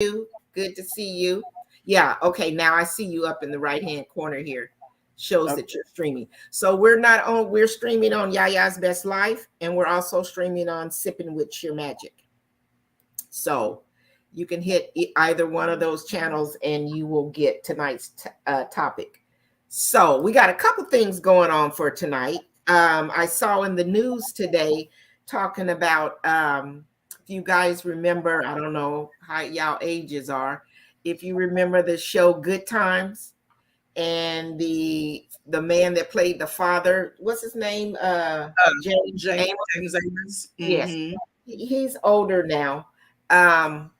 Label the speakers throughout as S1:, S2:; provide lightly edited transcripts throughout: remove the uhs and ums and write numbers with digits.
S1: you. Good to see you. Yeah, okay. Now I see you up in the right-hand corner here. Shows
S2: Okay.
S1: that you're streaming. So we're streaming on Yaya's Best Life, and we're also streaming on Sipping with Sheer Magic. So you can hit either one of those channels and you will get tonight's topic. So we got a couple things going on for tonight. I saw in the news today talking about, if you guys remember, I don't know how y'all ages are, if you remember the show Good Times, and the man that played the father, what's his name? James
S2: James
S1: Amos.
S2: James Amos.
S1: Yes,
S2: Mm-hmm.
S1: he's older now. Um,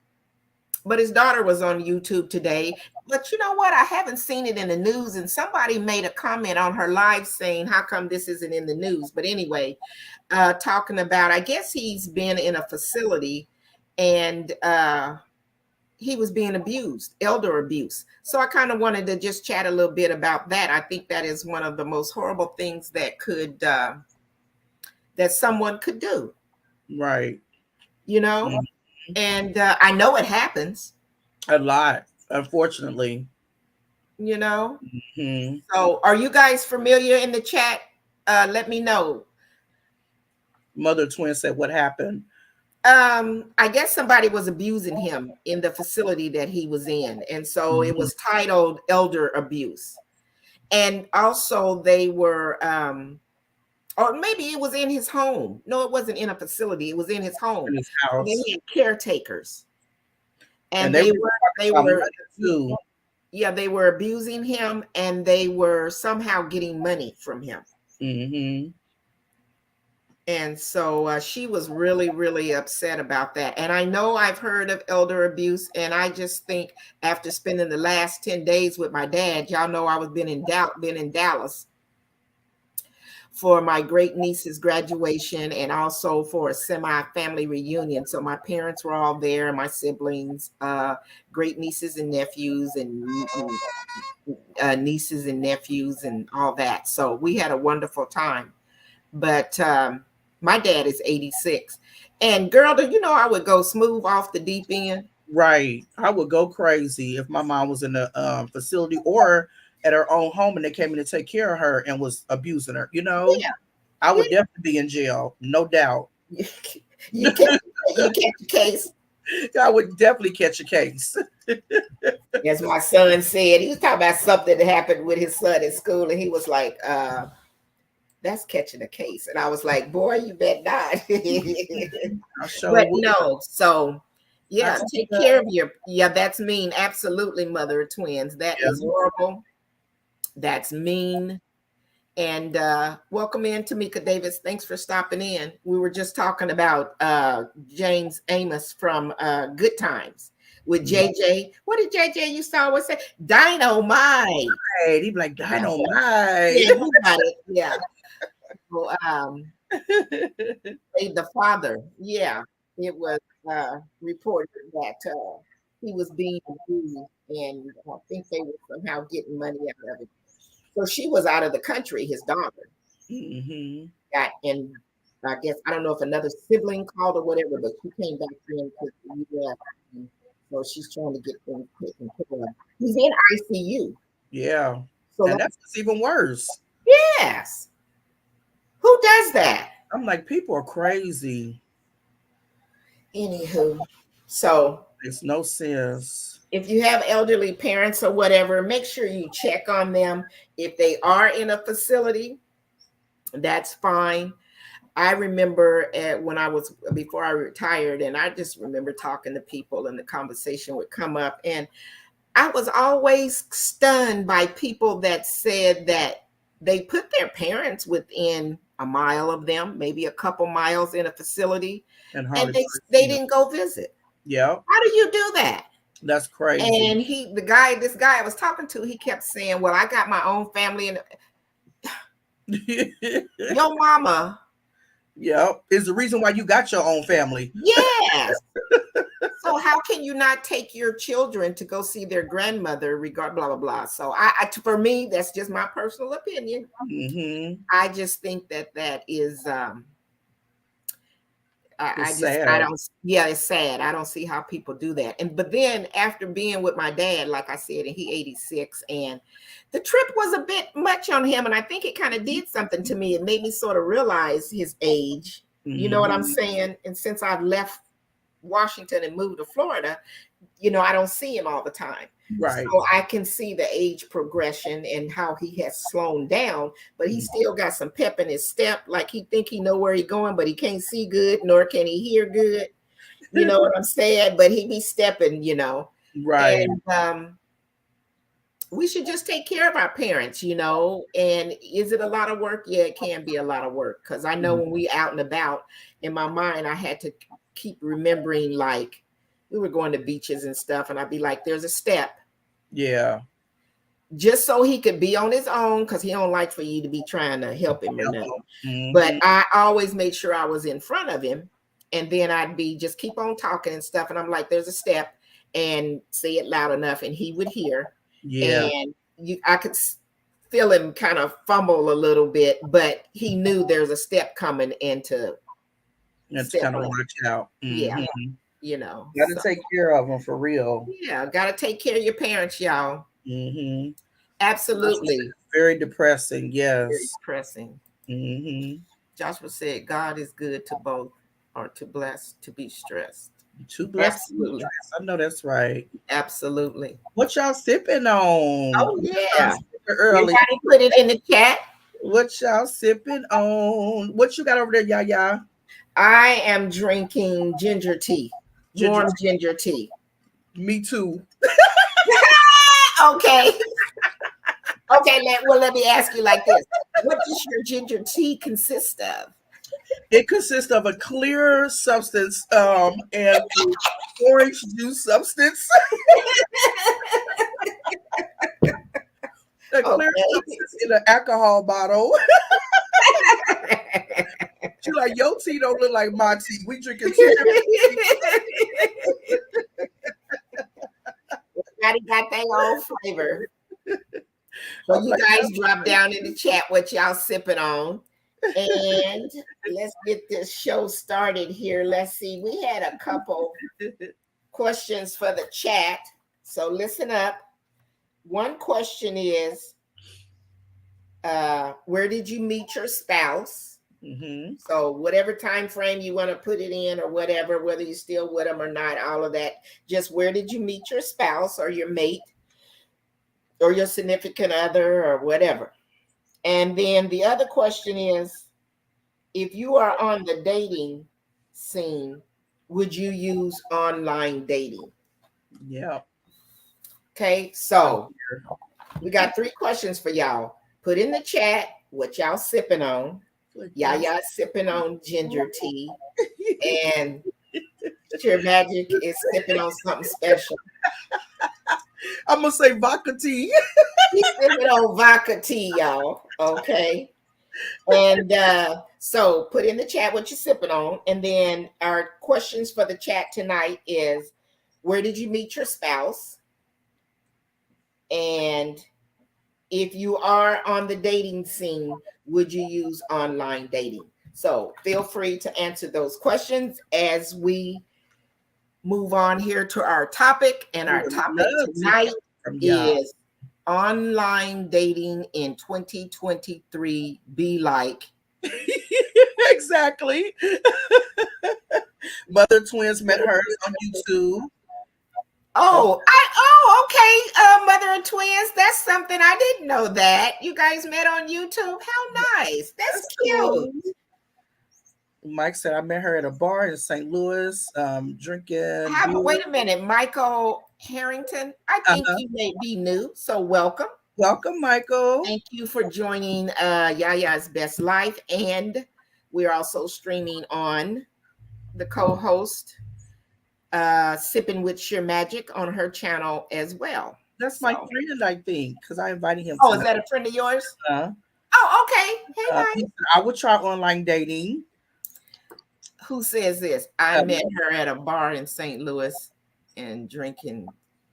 S1: but his daughter was on YouTube today. But you know what? I haven't seen it in the news, and somebody made a comment on her live saying, "How come this isn't in the news?" But anyway, talking about, I guess he's been in a facility, and he was being abused, elder abuse. So I kind of wanted to just chat a little bit about that. I think that is one of the most horrible things that could that someone could do.
S2: Right.
S1: You know,
S2: Mhm.
S1: and I know it happens.
S2: A lot, unfortunately.
S1: You know.
S2: Hmm.
S1: So, are you guys familiar in the chat? Let me know.
S2: Mother twin said, "What happened?"
S1: I guess somebody was abusing him in the facility that he was in, and so it
S2: Mhm.
S1: was titled elder abuse. And also, they were, or maybe it was in his home. No, it wasn't in a facility. It was in his home.
S2: In his
S1: And then
S2: house,
S1: he had caretakers,
S2: and
S1: and
S2: they were
S1: they
S2: talking about
S1: were,
S2: money too.
S1: yeah, they were abusing him, and they were somehow getting money from him.
S2: Hmm.
S1: And so she was really, really upset about that. And I know I've heard of elder abuse. And I just think after spending the last 10 days with my dad, y'all know I was been in Dallas for my great niece's graduation and also for a semi-family reunion. So my parents were all there, my siblings, great nieces and nephews, and nieces and nephews and all that. So we had a wonderful time. But my dad is 86. And girl, do you know I would go smooth off the deep end?
S2: Right. I would go crazy if my mom was in a facility or at her own home and they came in to take care of her and was abusing her.
S1: Yeah,
S2: I
S1: yeah.
S2: would definitely be in jail, no doubt.
S1: You catch, you catch the case.
S2: I would definitely catch a case.
S1: As my son said, he was talking about something that happened with his son in school, and he was like, that's catching a case. And I was like, boy, you bet not.
S2: I sure
S1: But
S2: would.
S1: no, so
S2: I
S1: yeah,
S2: see
S1: take
S2: that.
S1: care of yeah, that's mean. Absolutely, mother of twins. That is
S2: Yeah.
S1: horrible. That's mean. And welcome in, Tamika Davis. Thanks for stopping in. We were just talking about James Amos from Good Times with
S2: Yeah.
S1: JJ. What did JJ used to always say? Dynamite.
S2: Right. He'd be like, dynamite.
S1: Yeah, you got it. Yeah. So, the father. Yeah, it was reported that he was being abused, and I think they were somehow getting money out of it. So she was out of the country, his daughter.
S2: Hmm.
S1: Got and I guess I don't know if another sibling called or whatever, but she came back in to the US. And so she's trying to get things taken care of. He's in ICU.
S2: Yeah.
S1: So
S2: And
S1: that's
S2: that's what's even worse.
S1: yes. Who does that?
S2: I'm like, people are crazy.
S1: Anywho, so
S2: Makes no sense.
S1: if you have elderly parents or whatever, make sure you check on them. If they are in a facility, that's fine. I remember when I was before I retired, and I just remember talking to people, and the conversation would come up, and I was always stunned by people that said that they put their parents within a mile of them, maybe a couple miles in a facility,
S2: And
S1: and
S2: hardly
S1: they
S2: yeah.
S1: didn't go visit.
S2: Yep.
S1: How do you do that?
S2: That's crazy.
S1: And this guy I was talking to, he kept saying, "Well, I got my own family, and your mama."
S2: Yep. Is the reason why you got your own family.
S1: Yes. So how can you not take your children to go see their grandmother, regard blah blah blah? So for me, that's just my personal opinion.
S2: Hmm.
S1: I just think that is I
S2: It's
S1: just I
S2: sad.
S1: don't yeah, it's sad. I don't see how people do that. And but then after being with my dad, like I said, and he 86, and the trip was a bit much on him, and I think it kind of did something to me. It made me sort of realize his age. You know what I'm
S2: Hmm.
S1: saying? And since I've left Washington and moved to Florida, I don't see him all the time.
S2: Right.
S1: So I can see the age progression and how he has slowed down, but he still got some pep in his step. Like he think he know where he going, but he can't see good, nor can he hear good. You know what I'm saying? But he be stepping.
S2: Right.
S1: And we should just take care of our parents. And is it a lot of work? Yeah, it can be a lot of work. Because I know when we out and about, in my mind, I had to keep remembering, like, we were going to beaches and stuff, and I'd be like, there's a step,
S2: Yeah.
S1: just so he could be on his own, because he don't like for you to be trying to help him or nothing. But
S2: Hmm.
S1: I always made sure I was in front of him, and then I'd be just keep on talking and stuff, and I'm like, there's a step, and say it loud enough, and he would hear.
S2: Yeah.
S1: And I could feel him kind of fumble a little bit, but he knew there's a step coming into
S2: That's
S1: step
S2: kind of
S1: on.
S2: watch out.
S1: Yeah,
S2: Hmm. Got to
S1: so
S2: take care of them for real.
S1: yeah, gotta take care of your parents, y'all.
S2: Hmm.
S1: Absolutely.
S2: Very depressing.
S1: Very
S2: Yes.
S1: depressing.
S2: Hmm.
S1: Joshua said, God is good to both, or to bless, to be stressed.
S2: Too blessed to be
S1: Absolutely.
S2: stressed. I know that's right.
S1: Absolutely.
S2: What y'all sipping on?
S1: Oh,
S2: I'm
S1: yeah.
S2: sipping early.
S1: Everybody put it in the chat.
S2: What y'all sipping on? What you got over there, Yaya?
S1: I am drinking ginger tea,
S2: Ginger
S1: warm ginger tea.
S2: tea. Me too.
S1: Okay. Okay. Let me ask you like this. What does your ginger tea consist of?
S2: It consists of a clear substance and a orange juice substance. A clear
S1: Okay.
S2: substance in an alcohol bottle. She like, your tea don't look like my tea. We drinking two different.
S1: Everybody got their own flavor. So
S2: I'm
S1: you
S2: like,
S1: guys drop down in the chat what y'all sipping on. And let's get this show started here. Let's see. We had a couple questions for the chat. So listen up. One question is, where did you meet your spouse?
S2: mm-hmm.
S1: So whatever time frame you want to put it in, or whatever, whether you're still with them or not, all of that. Just where did you meet your spouse or your mate or your significant other or whatever? And then the other question is, if you are on the dating scene, would you use online dating?
S2: Yeah.
S1: Okay, so we got 3 questions for y'all. Put in the chat what y'all sipping on. Y'all sipping on ginger tea, and Sheer Magic is sipping on something special.
S2: I'm gonna say vodka tea.
S1: He's sipping on vodka tea, y'all. Okay. And so put in the chat what you're sipping on. And then our questions for the chat tonight is, where did you meet your spouse? And if you are on the dating scene, would you use online dating? So feel free to answer those questions as we move on here to our topic. And our topic tonight is online dating in 2023 be like.
S2: Exactly. Mother twins met hers on YouTube.
S1: Okay. Mother and twins. That's something I didn't know that. You guys met on YouTube. How nice. That's cute.
S2: Cool. Mike said I met her at a bar in St. Louis, drinking.
S1: Wait a minute, Michael Harrington. I think you may be new, so welcome.
S2: Welcome, Michael.
S1: Thank you for joining Yaya's Best Life, and we're also streaming on the co-host Sipping with Sheer Magic on her channel as well.
S2: That's my friend, I think, because I invited him.
S1: Oh, is that a friend of yours? Oh, okay. Hey, nice.
S2: I would try online dating.
S1: Who says this? I met her at a bar in St. Louis and drinking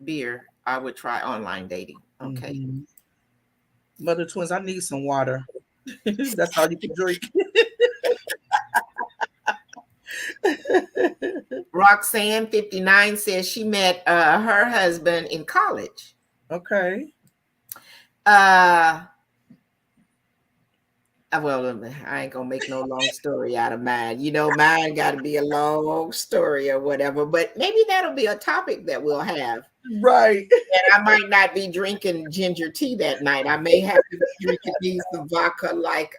S1: beer. I would try online dating. Okay.
S2: Mm-hmm. Mother twins, I need some water. That's all you can drink.
S1: Roxanne 59 says she met her husband in college.
S2: Okay.
S1: Uh, well, I ain't gonna make no long story out of mine. You know, mine got to be a long story or whatever. But maybe that'll be a topic that we'll have.
S2: Right.
S1: And I might not be drinking ginger tea that night. I may have to be drinking me some vodka, like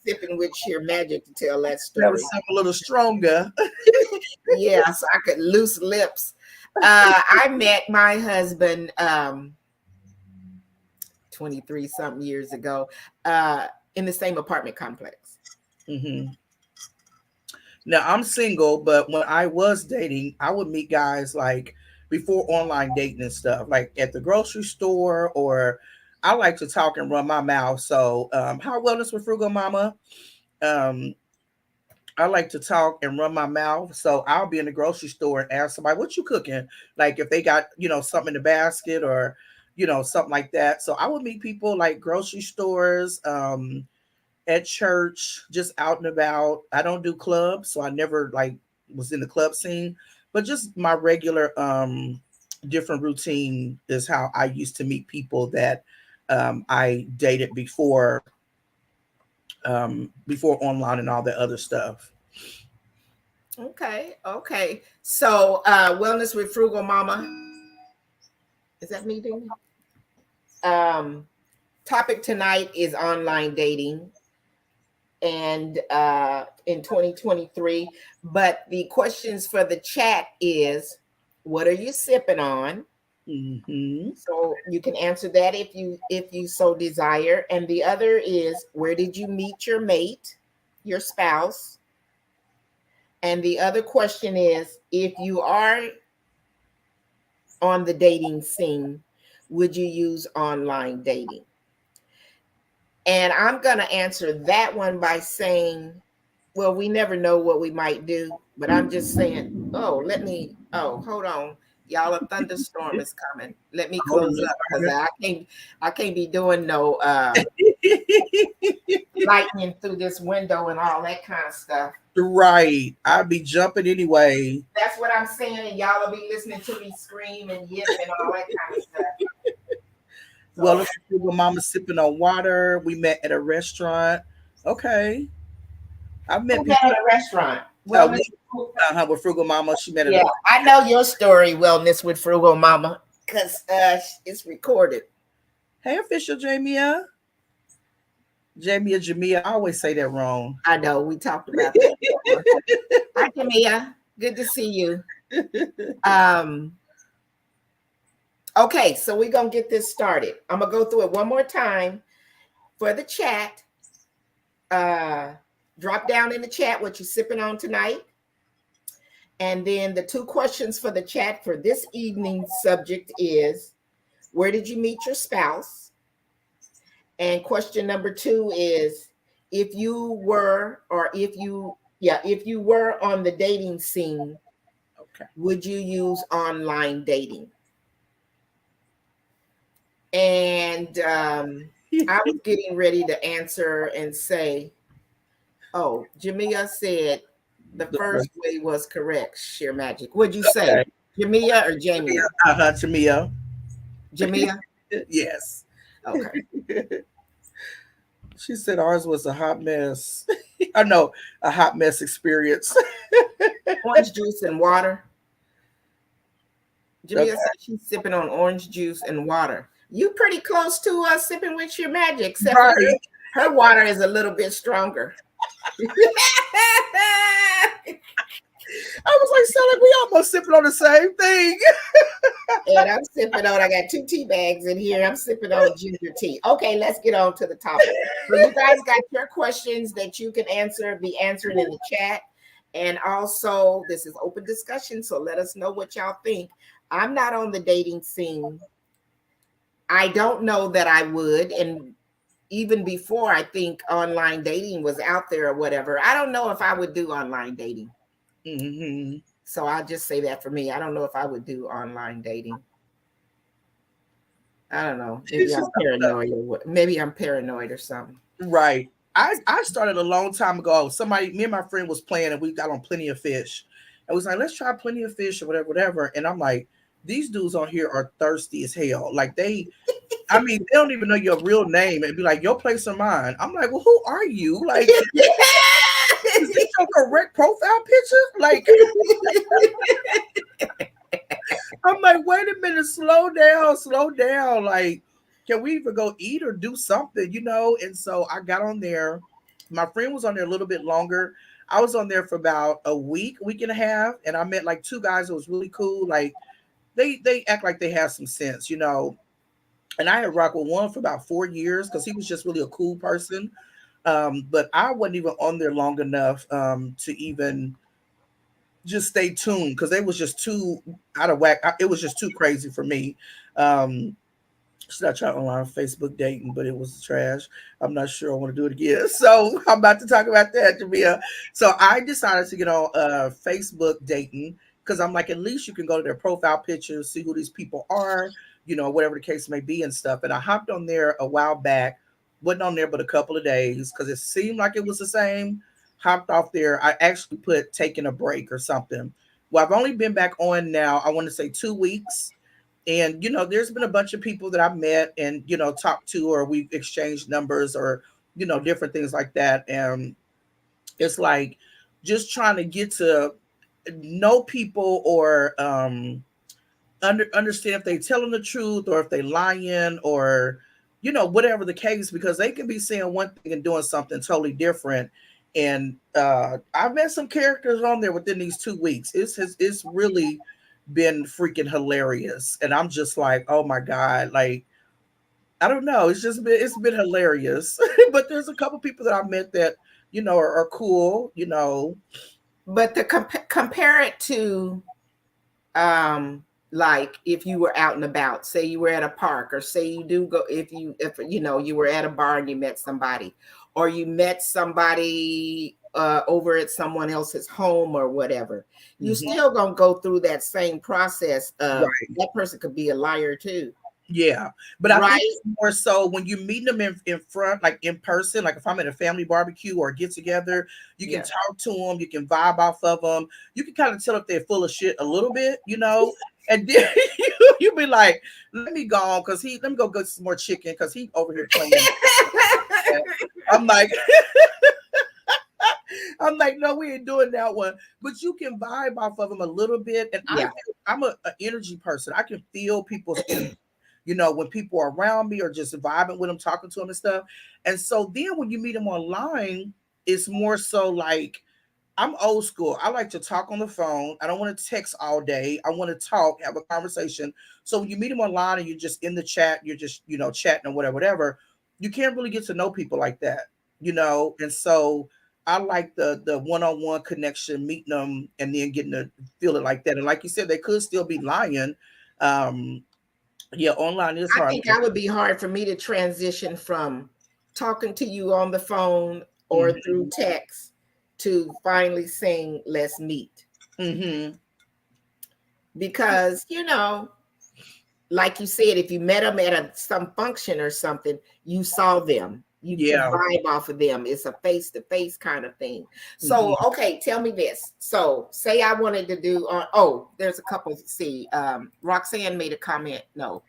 S1: sipping with sheer magic to tell that
S2: That was
S1: story.
S2: something a little stronger.
S1: Yeah, so I could loose lips. I met my husband 23 something years ago in the same apartment complex.
S2: Hmm. Now I'm single, but when I was dating, I would meet guys like before online dating and stuff, like at the grocery store, or I like to talk and run my mouth. So, how wellness with Frugal Mama. Um, I like to talk and run my mouth. So I'll be in the grocery store and ask somebody, "What you cooking?" Like if they got something in the basket or something like that. So I would meet people like grocery stores. At church, just out and about. I don't do clubs, so I never like was in the club scene, but just my regular different routine is how I used to meet people that I dated before online and all that other stuff.
S1: Okay, okay. So wellness with frugal mama. Is that me doing? Topic tonight is online dating and in 2023. But the questions for the chat is, what are you sipping on?
S2: Hmm.
S1: So you can answer that if you so desire. And the other is, where did you meet your mate, your spouse? And the other question is, if you are on the dating scene, would you use online dating? And I'm going to answer that one by saying, well, we never know what we might do, but I'm just saying, hold on. Y'all, a thunderstorm is coming. Let me
S2: Hold
S1: close up because
S2: on.
S1: I can't be doing no lightning through this window and all that kind of stuff.
S2: Right. I'd be jumping anyway.
S1: That's what I'm saying, and y'all will be listening to me scream and yip and all that kind of stuff.
S2: Well,
S1: So
S2: if Frugal Mama sipping on water, we met at a restaurant. Okay. I've met
S1: who met
S2: people
S1: at a restaurant?
S2: uh,
S1: Wellness.
S2: with, with Frugal Mama. She met at
S1: Yeah,
S2: a
S1: I know your story, Wellness with Frugal Mama, because it's recorded.
S2: Hey, official Jamia. Jamia. I always say that wrong.
S1: I know we talked about that before. Hi, Camilla. Good to see you. Um, okay, so we're gonna get this started. I'm gonna go through it one more time for the chat. Uh, drop down in the chat what you're sipping on tonight. And then the two questions for the chat for this evening's subject is, where did you meet your spouse? And question number two is, if you were, or if you were on the dating scene,
S2: Okay.
S1: would you use online dating? And I was getting ready to answer and say, oh, Jamia said the
S2: The
S1: first
S2: first.
S1: way was correct, sheer magic. What'd you say?
S2: Okay.
S1: Jamia or Jamia?
S2: Jamia.
S1: Jamia?
S2: Yes.
S1: Okay.
S2: She said ours was a hot mess. I know, a hot mess experience.
S1: Orange juice and water.
S2: Okay.
S1: Jamia said she's sipping on orange juice and water. You pretty close to sipping with your magic, except for
S2: Right.
S1: her water is a little bit stronger.
S2: I was like, sound like we almost sipping on the same thing.
S1: And I'm sipping on, I got two tea bags in here. I'm sipping on ginger tea. Okay, let's get on to the topic. So you guys got your questions that you can be answering in the chat. And also, this is open discussion, so let us know what y'all think. I'm not on the dating scene. I don't know that I would. And even before I think online dating was out there or whatever, I don't know if I would do online dating.
S2: Hmm.
S1: So I'll just say that for me. I don't know if I would do online dating. I don't know. Maybe I'm paranoid or what. Maybe I'm paranoid or something.
S2: Right. I started a long time ago. Somebody, me and my friend was playing, and we got on Plenty of Fish, and was like, let's try Plenty of Fish or whatever, whatever. And I'm like, these dudes on here are thirsty as hell. Like I mean, they don't even know your real name and be like, your place or mine. I'm like, well, who are you? Like, is this your correct profile picture? Like, I'm like, wait a minute, slow down, slow down. Like, can we even go eat or do something, you know? And so I got on there. My friend was on there a little bit longer. I was on there for about a week and a half, and I met like two guys that was really cool. Like they act like they have some sense, you know. And I had rocked with one for about 4 years because he was just really a cool person. But I wasn't even on there long enough to even just stay tuned because they was just too out of whack. It was just too crazy for me. Um, should I try online Facebook dating, but it was trash. I'm not sure I want to do it again. So I'm about to talk about that, Jamia. So I decided to get on Facebook dating because I'm like, at least you can go to their profile pictures, see who these people are, you know, whatever the case may be and stuff. And I hopped on there a while back, wasn't on there but a couple of days because it seemed like it was the same. Hopped off there. I actually put taking a break or something. Well, I've only been back on now, I want to say 2 weeks, and you know there's been a bunch of people that I've met and you know talked to, or we've exchanged numbers, or you know different things like that. And it's like just trying to get to know people, or understand if they telling the truth or if they lying, or you know whatever the case, because they can be saying one thing and doing something totally different. And I've met some characters on there within these 2 weeks. It's really been freaking hilarious, and I'm just like, oh my god, like I don't know, it's been hilarious. But there's a couple people that I've met that you know are cool, you know.
S1: But the compare it to um like if you were out and about, say you were at a park, or say you do go, if you know you were at a bar and you met somebody, or you met somebody over at someone else's home or whatever, you
S2: Hmm.
S1: still gonna go through that same process of
S2: Right.
S1: that person could be a liar too,
S2: Yeah, but I think
S1: right?
S2: it's more so when you meet them in front, like in person. Like if I'm at a family barbecue or a get together, you can
S1: Yeah.
S2: talk to them, you can vibe off of them, you can kind of tell if they're full of shit a little bit, you know. And then you be like, "Let me go on, cause let me go get some more chicken, cause he over here playing." I'm like, I'm like, no, we ain't doing that one. But you can vibe off of them a little bit, and
S1: Yeah.
S2: I'm a energy person. I can feel people's energy, you know, when people are around me or just vibing with them, talking to them and stuff. And so then when you meet them online, it's more so like I'm old school. I like to talk on the phone. I don't want to text all day. I want to talk, have a conversation. So when you meet them online and you're just in the chat, you're just, you know, chatting or whatever, whatever, you can't really get to know people like that, you know? And so I like the one-on-one connection, meeting them and then getting to feel it like that. And like you said, they could still be lying. Um, yeah, online is
S1: I
S2: hard.
S1: think that would be hard for me to transition from talking to you on the phone or
S2: Hmm.
S1: through text to finally saying, let's meet.
S2: Hmm.
S1: Because, you know, like you said, if you met them at some function or something, you saw them. You could
S2: Yeah.
S1: vibe off of them. It's a face to face kind of thing. So,
S2: Hmm.
S1: okay, tell me this. So, say I wanted to do, oh, there's a couple. See, Roxanne made a comment. No,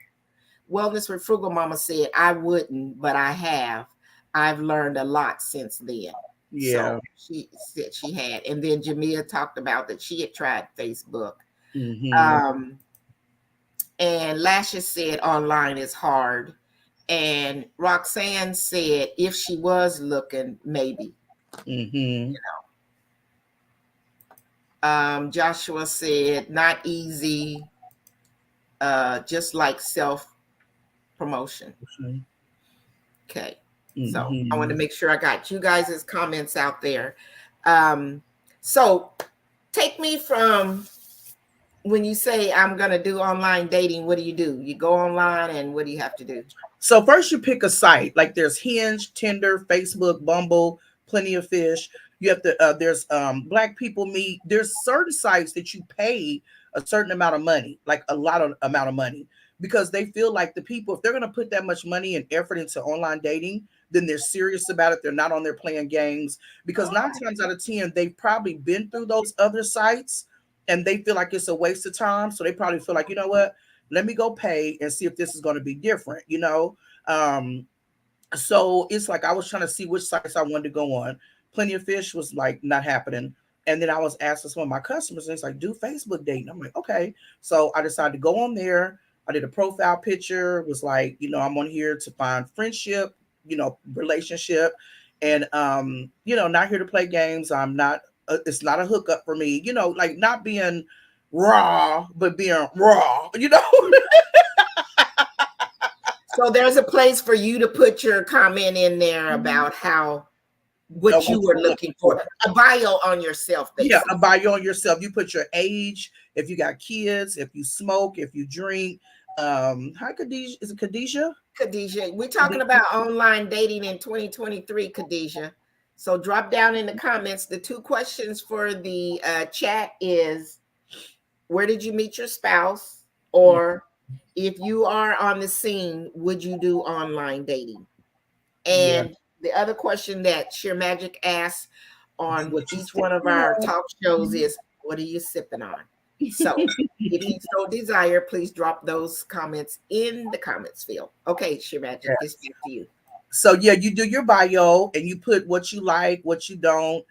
S1: Wellness with Frugal Mama said, I wouldn't, but I have. I've learned a lot since then. So
S2: Yeah.
S1: she said she had. And then Jamia talked about that she had tried Facebook.
S2: Hmm.
S1: Um, and Lashes said online is hard. And Roxanne said if she was looking, maybe.
S2: Hmm.
S1: Joshua said not easy, just like self promotion. Okay. So I want to
S2: Hmm.
S1: make sure I got you guys' comments out there. Um, so take me from when you say I'm going to do online dating, what do? You go online and what do you have to do?
S2: So first you pick a site. Like there's Hinge, Tinder, Facebook, Bumble, Plenty of Fish. You have to there's Black People Meet. There's certain sites that you pay a certain amount of money, like a lot of amount of money. because they feel like the people, if they're going to put that much money and effort into online dating, then they're serious about it. They're not on there playing games, because 9 times out of 10, they've probably been through those other sites and they feel like it's a waste of time. So they probably feel like, you know what, let me go pay and see if this is going to be different, you know? So it's like I was trying to see which sites I wanted to go on. Plenty of Fish was like not happening. And then I was asking some of my customers, and it's like, do Facebook dating. I'm like, okay. So I decided to go on there. I did a profile picture, was like, I'm on here to find friendship, relationship. And not here to play games. I'm not it's not a hookup for me, like not being raw, but being raw.
S1: So there's a place for you to put your comment in there about how what
S2: What
S1: you
S2: you
S1: were
S2: were
S1: looking
S2: looking
S1: for,
S2: for.
S1: a bio on yourself,
S2: Yeah,
S1: basically.
S2: about you on yourself. You put your age, if you got kids, if you smoke, if you drink. Hi Khadijah. Is it Khadijah?
S1: Khadijah, we're talking
S2: Khadijah?
S1: about online dating in 2023, Khadijah. So drop down in the comments. The two questions for the chat is, where did you meet your spouse? Or if you are on the scene, would you do online dating?
S2: Yeah.
S1: And the other question that Sheer Magic asks on
S2: What you
S1: each one of
S2: sipping
S1: our
S2: on?
S1: talk shows is, what are you sipping on? So if you so desire, please drop those comments in the comments field. Okay, Sheer Magic, it's
S2: Yes.
S1: back to you.
S2: So yeah, you do your bio and you put what you like, what you don't,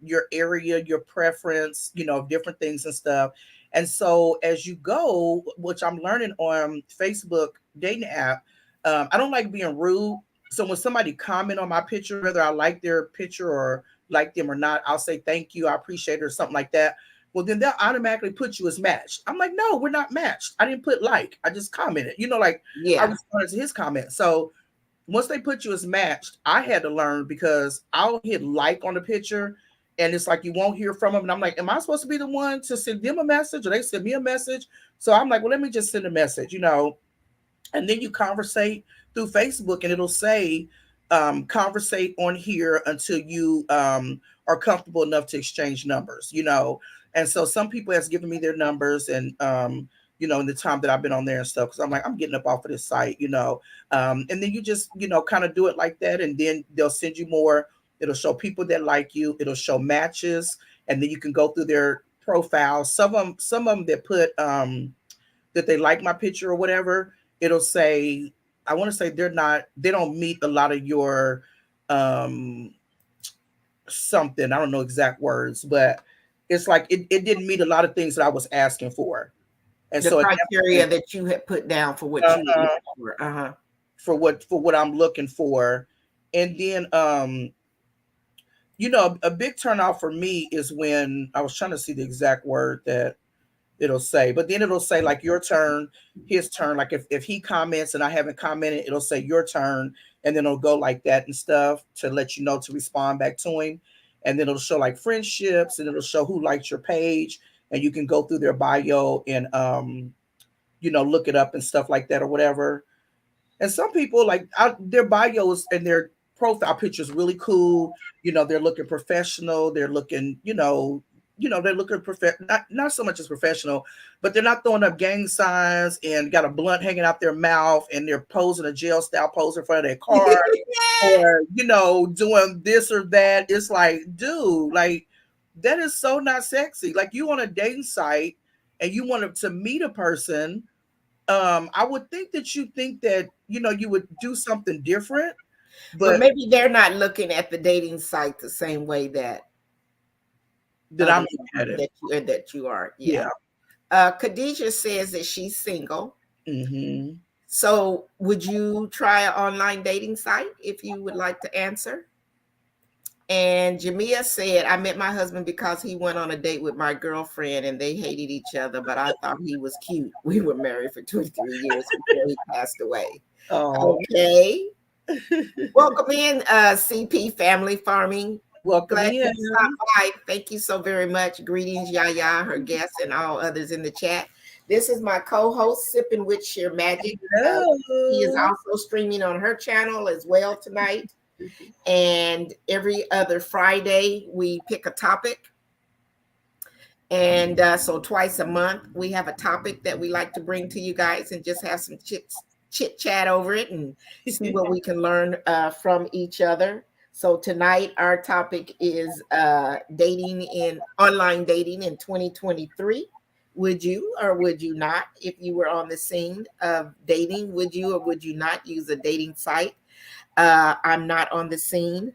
S2: your area, your preference, different things and stuff. And so as you go, which I'm learning on Facebook dating app, I don't like being rude. So when somebody comment on my picture, whether I like their picture or like them or not, I'll say thank you, I appreciate it, or something like that. Well, then they'll automatically put you as matched. I'm like, no, we're not matched. I didn't put like, I just commented, like I
S1: Yeah.
S2: responded to his comment. So once they put you as matched, I had to learn, because I'll hit like on the picture and it's like you won't hear from them. And I'm like, am I supposed to be the one to send them a message or they send me a message? So I'm like, well, let me just send a message. And then you conversate through Facebook and it'll say, conversate on here until you are comfortable enough to exchange numbers. And so some people has given me their numbers and, in the time that I've been on there and stuff, because I'm like, I'm getting up off of this site. And then you just, kind of do it like that. And then they'll send you more. It'll show people that like you. It'll show matches. And then you can go through their profiles. Some of them that put, that they like my picture or whatever, it'll say, I want to say they don't meet a lot of your um something. I don't know exact words, but it's like it didn't meet a lot of things that I was asking for. And
S1: The
S2: so at that
S1: criteria
S2: point,
S1: that you had put down for what you were
S2: uh,
S1: looking for. Uh-huh.
S2: for what I'm looking for. And then a big turnout for me is when I was trying to see the exact word that it'll say, but then it'll say like your turn, his turn. Like if he comments and I haven't commented, it'll say your turn, and then it'll go like that and stuff to let you know to respond back to him. And then it'll show like friendships, and it'll show who likes your page, and you can go through their bio and look it up and stuff like that or whatever. And some people like their bios and their profile pictures really cool. They're looking professional. They're looking, they're looking not so much as professional, but they're not throwing up gang signs and got a blunt hanging out their mouth and they're posing a jail style pose in front of their car or, doing this or that. It's like, dude, like that is so not sexy. Like you on a dating site and you want to meet a person. I would think that you think that you would do something different,
S1: But
S2: but
S1: maybe they're not looking at the dating site the same way that
S2: that I'm
S1: others
S2: looking
S1: are,
S2: at it.
S1: that you are.
S2: Yeah.
S1: Yeah. Khadijah says that she's single.
S2: Hmm.
S1: So would you try an online dating site if you would like to answer? And Jamia said, I met my husband because he went on a date with my girlfriend and they hated each other, but I thought he was cute. We were married for 23 years before he passed away.
S2: Oh,
S1: Okay. Welcome in, CP Family Farming.
S2: welcome
S1: Glad
S2: in.
S1: you stopped by. Thank you so very much. Greetings, Yaya, her guests, and all others in the chat. This is my co-host, Sipping with Sheer Magic. She is
S2: Hello.
S1: also streaming on her channel as well tonight. And every other Friday, we pick a topic And so twice a month, we have a topic that we like to bring to you guys and just have some chit chat over it and see what we can learn from each other. So tonight, our topic is dating in online dating in 2023. Would you or would you not, if you were on the scene of dating, would you or would you not use a dating site? I'm not on the scene.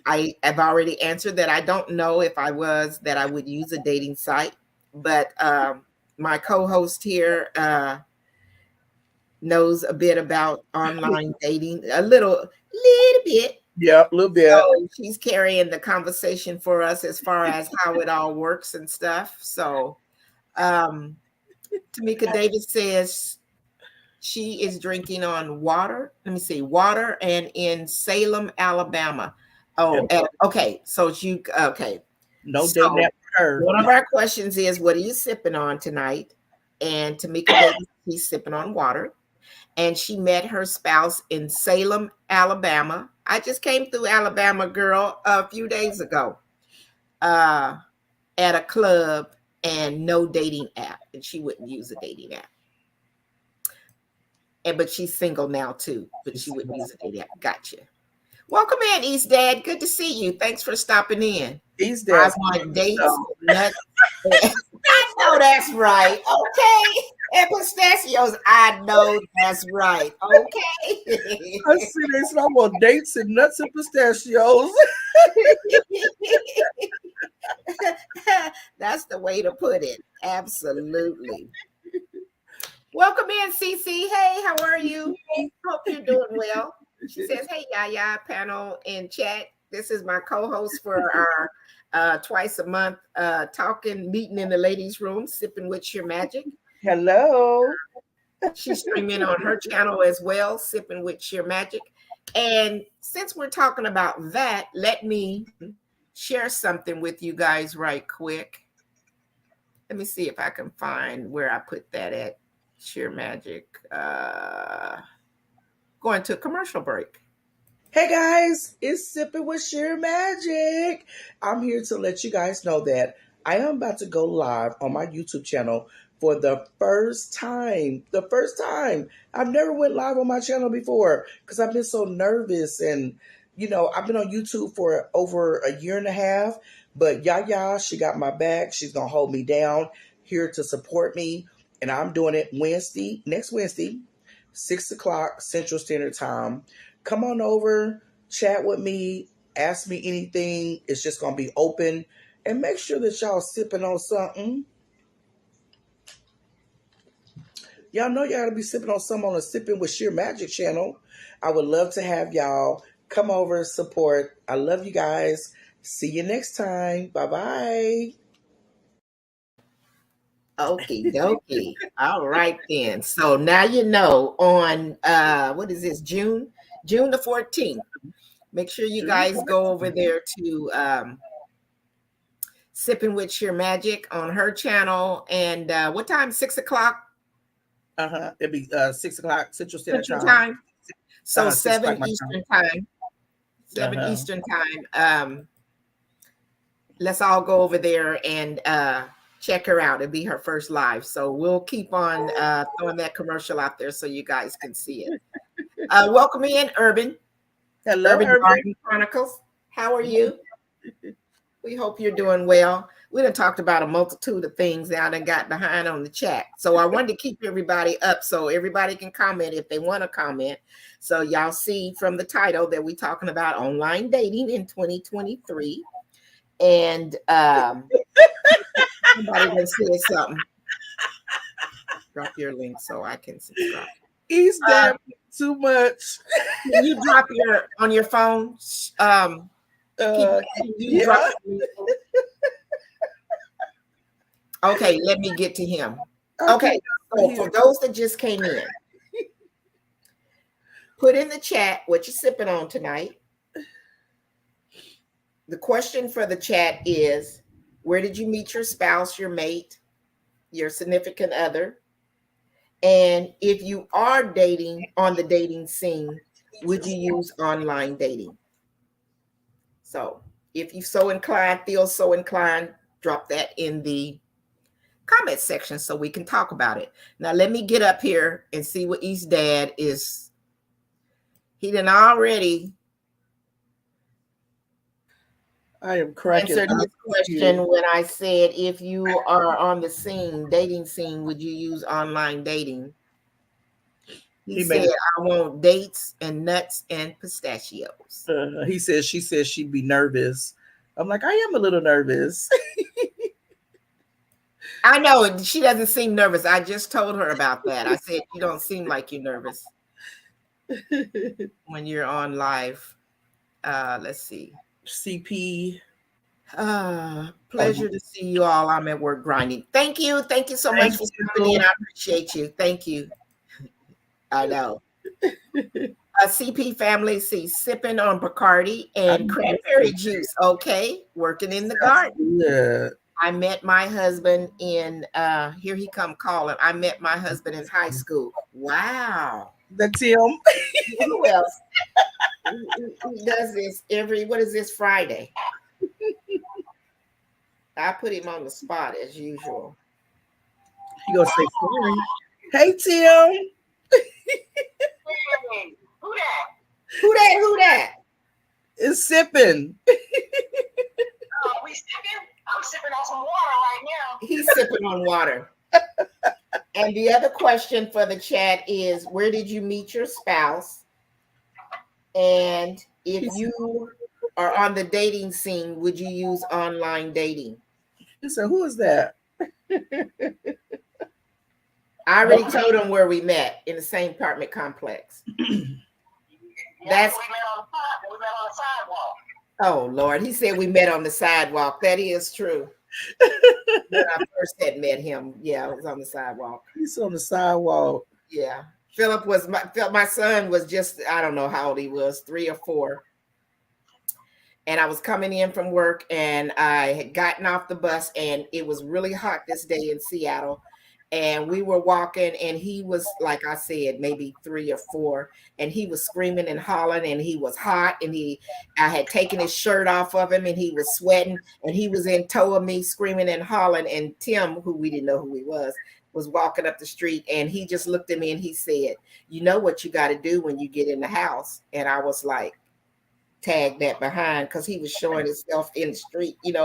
S1: I have already answered that I don't know if I was that I would use a dating site, but my co-host here knows a bit about online dating, a little bit.
S2: Yeah, a little bit.
S1: So she's carrying the conversation for us as far as how it all works and stuff. So um, Tamika Davis says she is drinking on water. Let me see, water and in Salem, Alabama. Oh, okay. So you okay.
S2: No dating
S1: So
S2: app for her.
S1: one of our questions is, what are you sipping on tonight? And Tamika Davis, she's sipping on water. And she met her spouse in Salem, Alabama. I just came through Alabama, girl, a few days ago uh, at a club, and no dating app. And she wouldn't use a dating app. And but she's single now too, but she wouldn't use a dating app. Gotcha. Welcome in, East Dad. Good to see you. Thanks for stopping in.
S2: He's
S1: I
S2: dead.
S1: want dates, nuts. I know that's right. Okay. And pistachios, I know that's right. Okay.
S2: I see they said I want dates and nuts and pistachios.
S1: That's the way to put it. Absolutely. Welcome in, Cece. Hey, how are you? Hope you're doing well. She says, hey, Yaya, panel in chat. This is my co-host for our twice a month talking, meeting in the ladies' room, sipping with your magic.
S2: Hello.
S1: She's streaming on her channel as well, sipping with sheer magic. And since we're talking about that, let me share something with you guys right quick. Let me see if I can find where I put that at. Sheer magic. Going to a commercial break.
S2: Hey guys, it's Sipping with Sheer Magic. I'm here to let you guys know that I am about to go live on my YouTube channel for the first time. The first time. I've never went live on my channel before because I've been so nervous, and I've been on YouTube for over a year and a half. But Yaya, she got my back. She's gonna hold me down, here to support me, and I'm doing it next Wednesday, 6 o'clock Central Standard Time. Come on over, chat with me, ask me anything. It's just going to be open. And make sure that y'all sipping on something. Y'all know y'all got to be sipping on something on the Sipping with Sheer Magic channel. I would love to have y'all come over, support. I love you guys. See you next time. Bye-bye.
S1: Okie dokie. All right then. So now you know on what is this, June the 14th. Make sure you guys go over there to Sipping with Your Magic on her channel. And what time? 6 o'clock?
S2: It'll be 6 o'clock Central Standard
S1: Central
S2: Time.
S1: time. So
S2: 6 o'clock
S1: 7
S2: my
S1: Eastern time. 7
S2: Uh-huh.
S1: Eastern time. Let's all go over there and check her out. It'll be her first live. So we'll keep on throwing that commercial out there so you guys can see it. Welcome in, Urban.
S2: Hello,
S1: Urban
S2: Urban.
S1: Garden Chronicles. How are you? We hope you're doing well. We done talked about a multitude of things now and got behind on the chat. So I wanted to keep everybody up so everybody can comment if they want to comment. So y'all see from the title that we're talking about online dating in 2023. And somebody gonna say something. Drop your link so I can subscribe.
S2: He's damn too much.
S1: Can you drop your on your phone? Can you
S2: Yeah.
S1: drop Okay, let me get to him. Okay, so for those that just came in, put in the chat what you're sipping on tonight. The question for the chat is, where did you meet your spouse, your mate, your significant other? And if you are dating on the dating scene, would you use online dating? So if you so inclined, feel so inclined, drop that in the comment section so we can talk about it. Now let me get up here and see what East Dad is. He done already
S2: I am cracking
S1: answered
S2: up
S1: his
S2: with
S1: question
S2: you.
S1: when I said, if you are on the scene, dating scene, would you use online dating? He
S2: He made
S1: said,
S2: it.
S1: I want dates and nuts and pistachios.
S2: He says she says she'd be nervous. I'm like, I am a little nervous.
S1: I know she doesn't seem nervous. I just told her about that. I said, you don't seem like you're nervous when you're on live. Let's see.
S2: CP. Oh,
S1: Pleasure to see you all. I'm at work grinding. Thank you. Thank you so much
S2: thank
S1: for stopping in.
S2: you.
S1: I appreciate you. Thank you. I know. CP family, see, sipping on Bacardi
S2: I
S1: and
S2: know
S1: cranberry juice. Okay, working in the
S2: that's
S1: garden.
S2: good.
S1: I met my husband in here he come calling. I met my husband in high school. Wow.
S2: That's him.
S1: Who else? He does this every what is this Friday? I put him on the spot as usual.
S2: He gonna say sorry. Hey Tim.
S1: Hey, who that? Who that? Who that?
S2: It's sipping.
S1: We sipping? I'm sipping on some water right now. He's sipping on water. And the other question for the chat is, where did you meet your spouse? And if you are on the dating scene, would you use online dating?
S2: He said, who is that?
S1: I already told him where we met in the same apartment complex. That's we met on the sidewalk. Oh Lord, he said we met on the sidewalk. That is true. When I first had met him, yeah, it was on the sidewalk.
S2: He's on the sidewalk.
S1: Yeah, Philip was my son was just I don't know how old he was, 3 or 4. And I was coming in from work and I had gotten off the bus and it was really hot this day in Seattle. And we were walking and he was, like I said, maybe 3 or 4. And he was screaming and hollering and he was hot. And I had taken his shirt off of him and he was sweating and he was in tow of me screaming and hollering. And Tim, who we didn't know who he was walking up the street and he just looked at me and he said, you know what you got to do when you get in the house. And I was like, tag that behind because he was showing himself in the street, and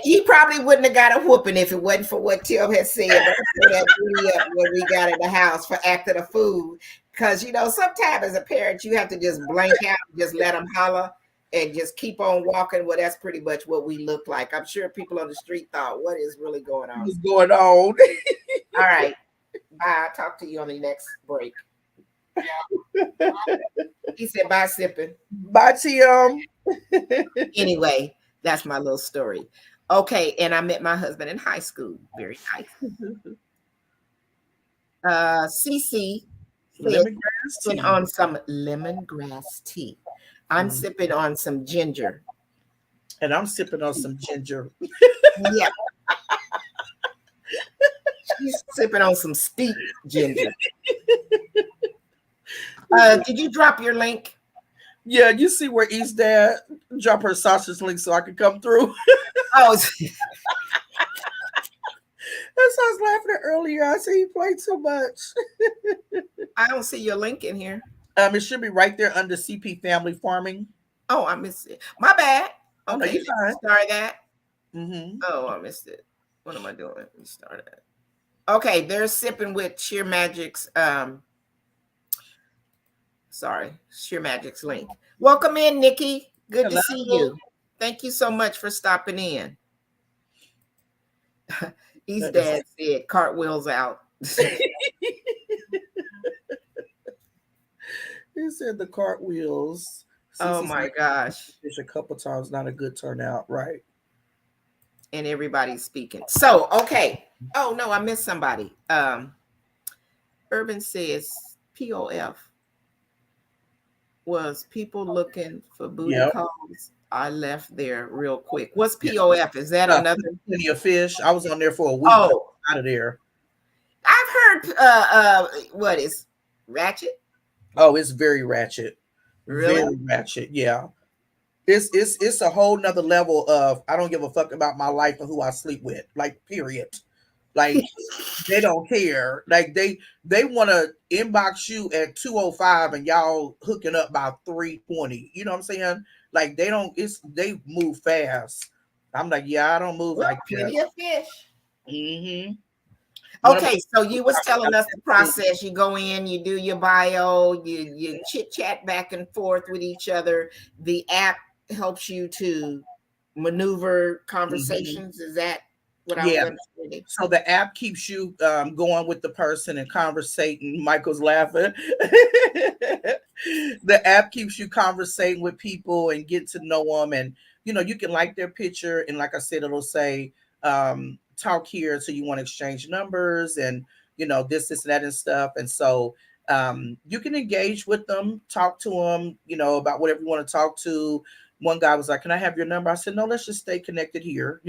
S1: he probably wouldn't have got a whooping if it wasn't for what Tim had said. But that blew me up when we got in the house for acting a fool. Because sometimes as a parent, you have to just blank out and just let them holler and just keep on walking. Well, that's pretty much what we look like. I'm sure people on the street thought, what is really going on?
S2: What's going on?
S1: All right. Bye. I'll talk to you on the next break. Yeah. He said, bye, sipping.
S2: Bye, Tim.
S1: Anyway, that's my little story. Okay, and I met my husband in high school. Very nice. CC said, sipping on some lemongrass tea. I'm sipping on some ginger.
S2: And I'm sipping on some ginger.
S1: Yeah. She's sipping on some steep ginger. Did you drop your link?
S2: Yeah, you see where East Dad drop her sausage link so I could come through.
S1: Oh,
S2: that's what I was laughing at earlier. I see you played so much.
S1: I don't see your link in here.
S2: It should be right there under CP Family Farming.
S1: Oh, I missed it. My bad.
S2: Okay,
S1: Okay, start that. Oh, I missed it. What am I doing? Let me start it. Okay, they're sipping with Sheer Magic's Sheer Magic's link. Welcome in, Nikki. Good to see you. Thank you so much for stopping in. East Dad said cartwheels out.
S2: He said the cartwheels.
S1: Oh my gosh.
S2: Fish a couple times, not a good turnout, right?
S1: And everybody's speaking. So, okay. Oh no, I missed somebody. Urban says POF was people looking for booty calls. I left there real quick. What's POF? Is that another
S2: Plenty of fish? I was on there for a week.
S1: Oh,
S2: out of there.
S1: I've heard what is ratchet?
S2: Oh, it's very ratchet.
S1: Really?
S2: Very ratchet, yeah. It's a whole nother level of I don't give a fuck about my life and who I sleep with. Like period. Like they don't care. Like they want to inbox you at 2:05 and y'all hooking up by 3:20. You know what I'm saying? Like they don't. It's they move fast. I'm like, yeah, I don't move
S1: Well,
S2: like that.
S1: plenty of fish.
S2: Hmm. One of
S1: Okay, so you was telling us the
S2: my
S1: process. You go in, you do your bio, you chit chat back and forth with each other. The app helps you to maneuver
S2: Mhm.
S1: conversations. Is that what I was
S2: Yeah.
S1: understanding?
S2: So the app keeps you going with the person and conversating. Michael's laughing. The app keeps you conversating with people and get to know them, and you can like their picture, and like I said, it'll say talk here, so you want to exchange numbers and this and that and stuff, and so you can engage with them, talk to them, about whatever you want to talk to. One guy was like, "Can I have your number?" I said, "No, let's just stay connected here."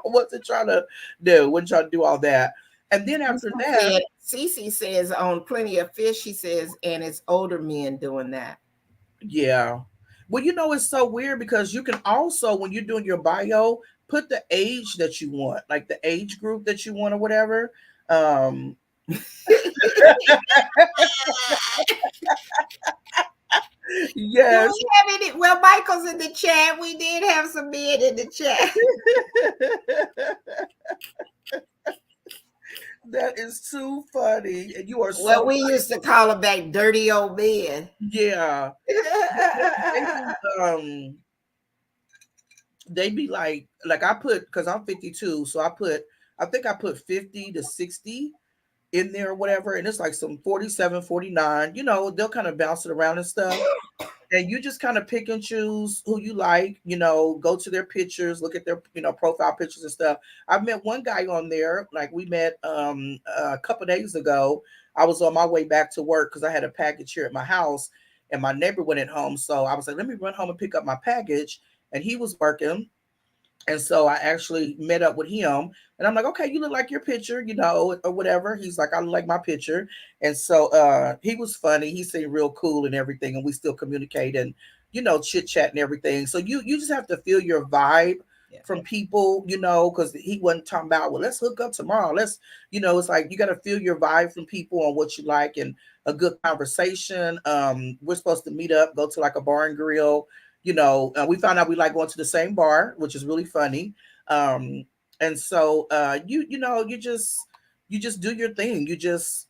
S2: Wasn't trying to do, wasn't trying to do all that. And then after that,
S1: Cece says on Plenty of Fish, she says, and it's older men doing that.
S2: yeah. Well, it's so weird because you can also, when you're doing your bio, put the age that you want, like the age group that you want or whatever. Um,
S1: Do
S2: yes.
S1: we have any? Well, Michael's in the chat. We did have some men in the chat.
S2: That is too funny. And you are
S1: Well,
S2: so
S1: we used to call them back dirty old men.
S2: yeah. They be they be like I put because I'm 52, so I think I put 50 to 60 in there or whatever, and it's like some 47, 49. They'll kind of bounce it around and stuff. And you just kind of pick and choose who you like, go to their pictures, look at their, profile pictures and stuff. I've met one guy on there, like we met a couple of days ago. I was on my way back to work because I had a package here at my house and my neighbor went at home. So I was like, let me run home and pick up my package. And he was working. And so I actually met up with him and I'm like, okay, you look like your picture, or whatever. He's like, I look like my picture. And so he was funny. He seemed real cool and everything. And we still communicate and, chit chat and everything. So you just have to feel your vibe
S1: Yeah.
S2: from people, because he wasn't talking about, well, let's hook up tomorrow. It's like you got to feel your vibe from people on what you like and a good conversation. We're supposed to meet up, go to like a bar and grill. We found out we like going to the same bar, which is really funny. Um, and so you just do your thing. You just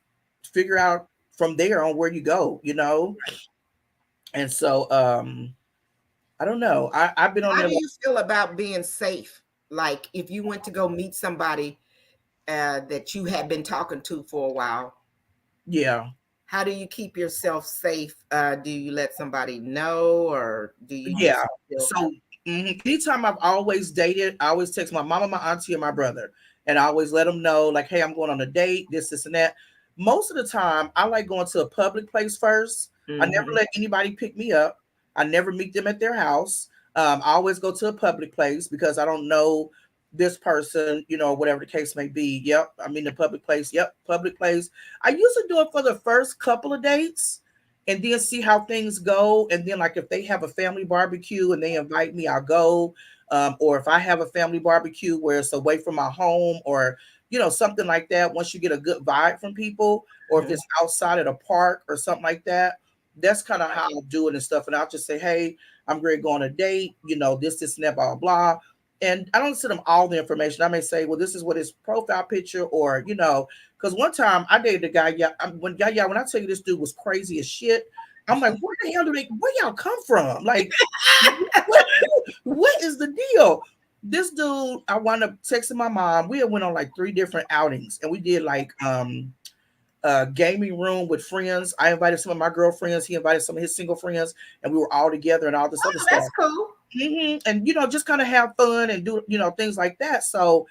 S2: figure out from there on where you go. And so I don't know. I've been on
S1: How
S2: there.
S1: do you feel about being safe? Like if you went to go meet somebody that you had been talking to for a while,
S2: Yeah.
S1: how do you keep yourself safe? Do you let somebody know, or do you
S2: Yeah.
S1: just feel?
S2: So anytime I've always dated, I always text my mama, my auntie, and my brother, and I always let them know, like, hey, I'm going on a date, this, and that. Most of the time, I like going to a public place first. I never
S1: Mhm.
S2: let anybody pick me up. I never meet them at their house. I always go to a public place because I don't know this person, whatever the case may be. Yep, I mean the public place. Yep, public place. I usually do it for the first couple of dates and then see how things go. And then, like, if they have a family barbecue and they invite me, I'll go. Or if I have a family barbecue where it's away from my home or, something like that, once you get a good vibe from people, or if
S1: Mhm.
S2: it's outside at a park or something like that, that's kind of how I'll do it and stuff. And I'll just say, hey, I'm going to go on a date, this, and that, blah, blah, blah. And I don't send them all the information. I may say, well, this is what his profile picture, or, because one time I dated a guy, yeah, when I tell you this dude was crazy as shit, I'm like, where y'all come from? Like, what, what is the deal? This dude, I wound up texting my mom. We had went on like 3 different outings, and we did like gaming room with friends. I invited some of my girlfriends. He invited some of his single friends, and we were all together and all this other
S1: Oh,
S2: stuff.
S1: that's cool.
S2: And just kind of have fun and do things like that. So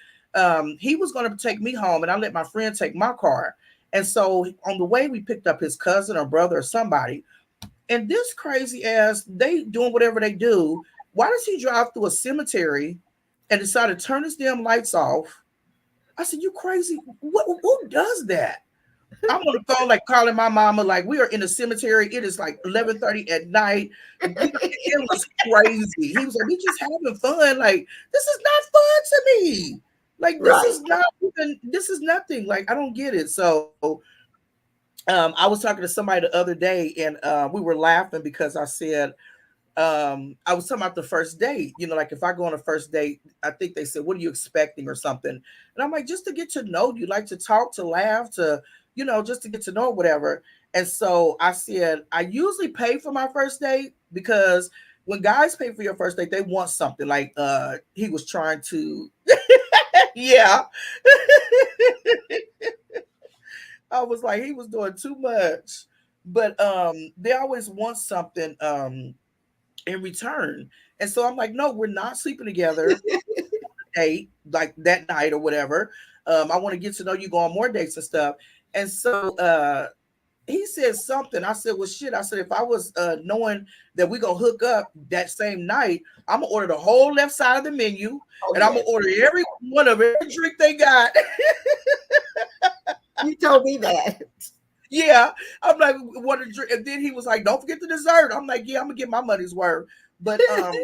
S2: he was going to take me home, and I let my friend take my car. And so on the way, we picked up his cousin or brother or somebody. And this crazy ass, they doing whatever they do. Why does he drive through a cemetery and decide to turn his damn lights off? I said, "You crazy? What? Who does that?" I'm on the phone like calling my mama, like we are in the cemetery. It is like 11:30 at night. You know, it was crazy. He was like, we just having fun. Like, this is not fun to me. Like, this
S1: Right.
S2: is not even, this is nothing. Like, I don't get it. So I was talking to somebody the other day and we were laughing because I said, I was talking about the first date. You know, like if I go on a first date, I think they said, "What are you expecting?" or something, and I'm like, just to get to know you, like to talk, to laugh, to just to get to know whatever. And so I said, I usually pay for my first date because when guys pay for your first date, they want something. Like he was trying to, yeah. I was like, he was doing too much, but they always want something in return. And so I'm like, no, we're not sleeping together date like that night or whatever. I want to get to know you, go on more dates and stuff. And so he said something. I said, well, shit. I said, if I was knowing that we gonna hook up that same night, I'm gonna order the whole left side of the menu,
S1: Oh
S2: and I'm gonna
S1: yes.
S2: order every one of every drink they got.
S1: You told me that.
S2: Yeah, I'm like, what a drink. And then he was like, don't forget the dessert. I'm like, yeah, I'm gonna get my money's worth. But a lot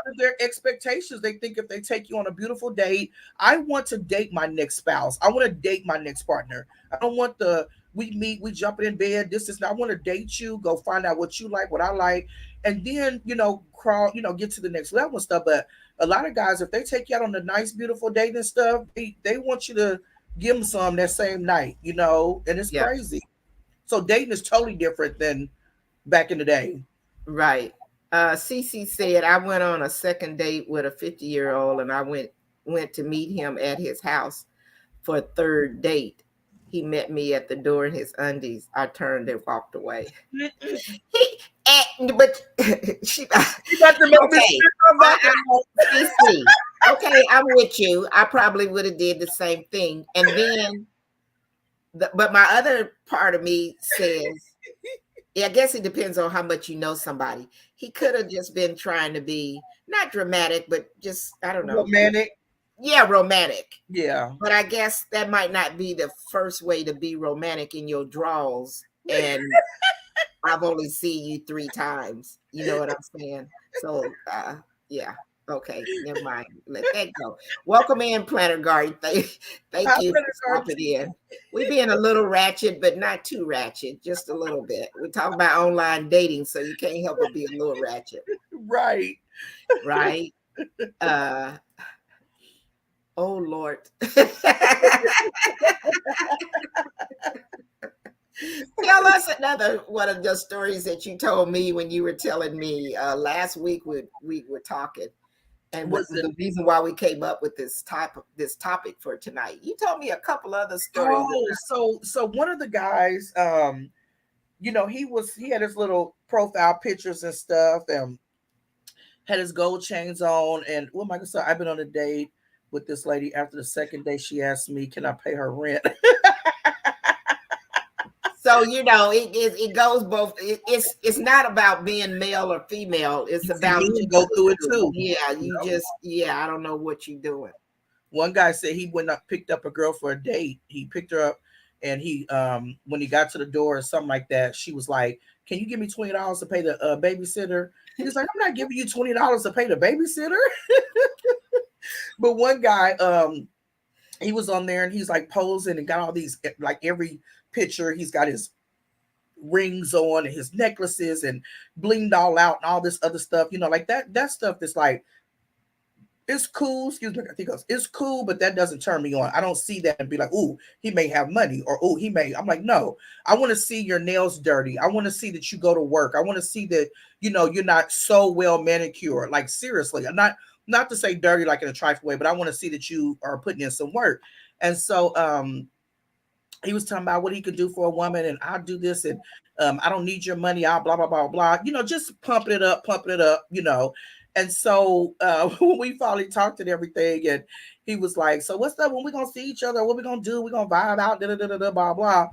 S2: of their expectations, they think if they take you on a beautiful date, I want to date my next spouse. I want to date my next partner. I don't want the we meet, we jumping in bed. This is not. I want to date you, go find out what you like, what I like, and then crawl, get to the next level and stuff. But a lot of guys, if they take you out on a nice, beautiful date and stuff, they want you to give them some that same night, and it's
S1: Yeah.
S2: crazy. So dating is totally different than back in the day.
S1: Right. Cece said I went on a second date with a 50-year-old, and I went to meet him at his house for a third date. He met me at the door in his undies. I turned and walked away. But she
S2: You about to make me
S1: okay.
S2: spit my mouth
S1: I
S2: out.
S1: CC. Okay, I'm with you. I probably would have did the same thing. And then but my other part of me says, yeah, I guess it depends on how much you know somebody. He could have just been trying to be not dramatic, but just I don't know.
S2: Romantic.
S1: Yeah, romantic.
S2: Yeah.
S1: But I guess that might not be the first way to be romantic in your draws. And I've only seen you 3 times. You know what I'm saying? So, yeah. Okay, never mind. Let that go. Welcome in, Planner Garden. Thank
S2: I'm
S1: you
S2: gonna
S1: for
S2: start.
S1: stopping in. We're being a little ratchet, but not too ratchet, just a little bit. We're talking about online dating, so you can't help but be a little ratchet,
S2: Right.
S1: right? Uh, oh Lord. Tell us another one of the stories that you told me when you were telling me last week. We were talking, and
S2: Was it?
S1: the reason why we came up with this topic for tonight. You told me a couple other stories.
S2: Oh, so one of the guys, he had his little profile pictures and stuff, and had his gold chains on. And oh my God, so I've been on a date with this lady. After the second day, she asked me, "Can I pay her rent?"
S1: So it goes both. It's not about being male or female. It's
S2: You see,
S1: about
S2: men
S1: you
S2: go
S1: going
S2: through it
S1: through.
S2: too.
S1: Yeah,
S2: You
S1: you
S2: know?
S1: just I don't know what you're doing.
S2: One guy said he went up, picked up a girl for a date. He picked her up, and he when he got to the door or something like that, she was like, "Can you give me $20 to pay the babysitter?" He's like, "I'm not giving you $20 to pay the babysitter." But one guy, he was on there and he's like posing and got all these like every picture. He's got his rings on and his necklaces and blinged all out and all this other stuff. Like that stuff that's like it's cool. Excuse me. I think it's cool, but that doesn't turn me on. I don't see that and be like, "Ooh, he may have money," or "Ooh, he may." I'm like, no. I want to see your nails dirty. I want to see that you go to work. I want to see that you're not so well manicured. Like seriously, I'm not to say dirty like in a trifling way, but I want to see that you are putting in some work. And so, he was talking about what he could do for a woman, and I'll do this, and I don't need your money. I'll blah blah blah blah. Just pumping it up. And so when we finally talked and everything, and he was like, "So what's up? When we gonna see each other? What we gonna do? We gonna vibe out? Da da da da da blah blah."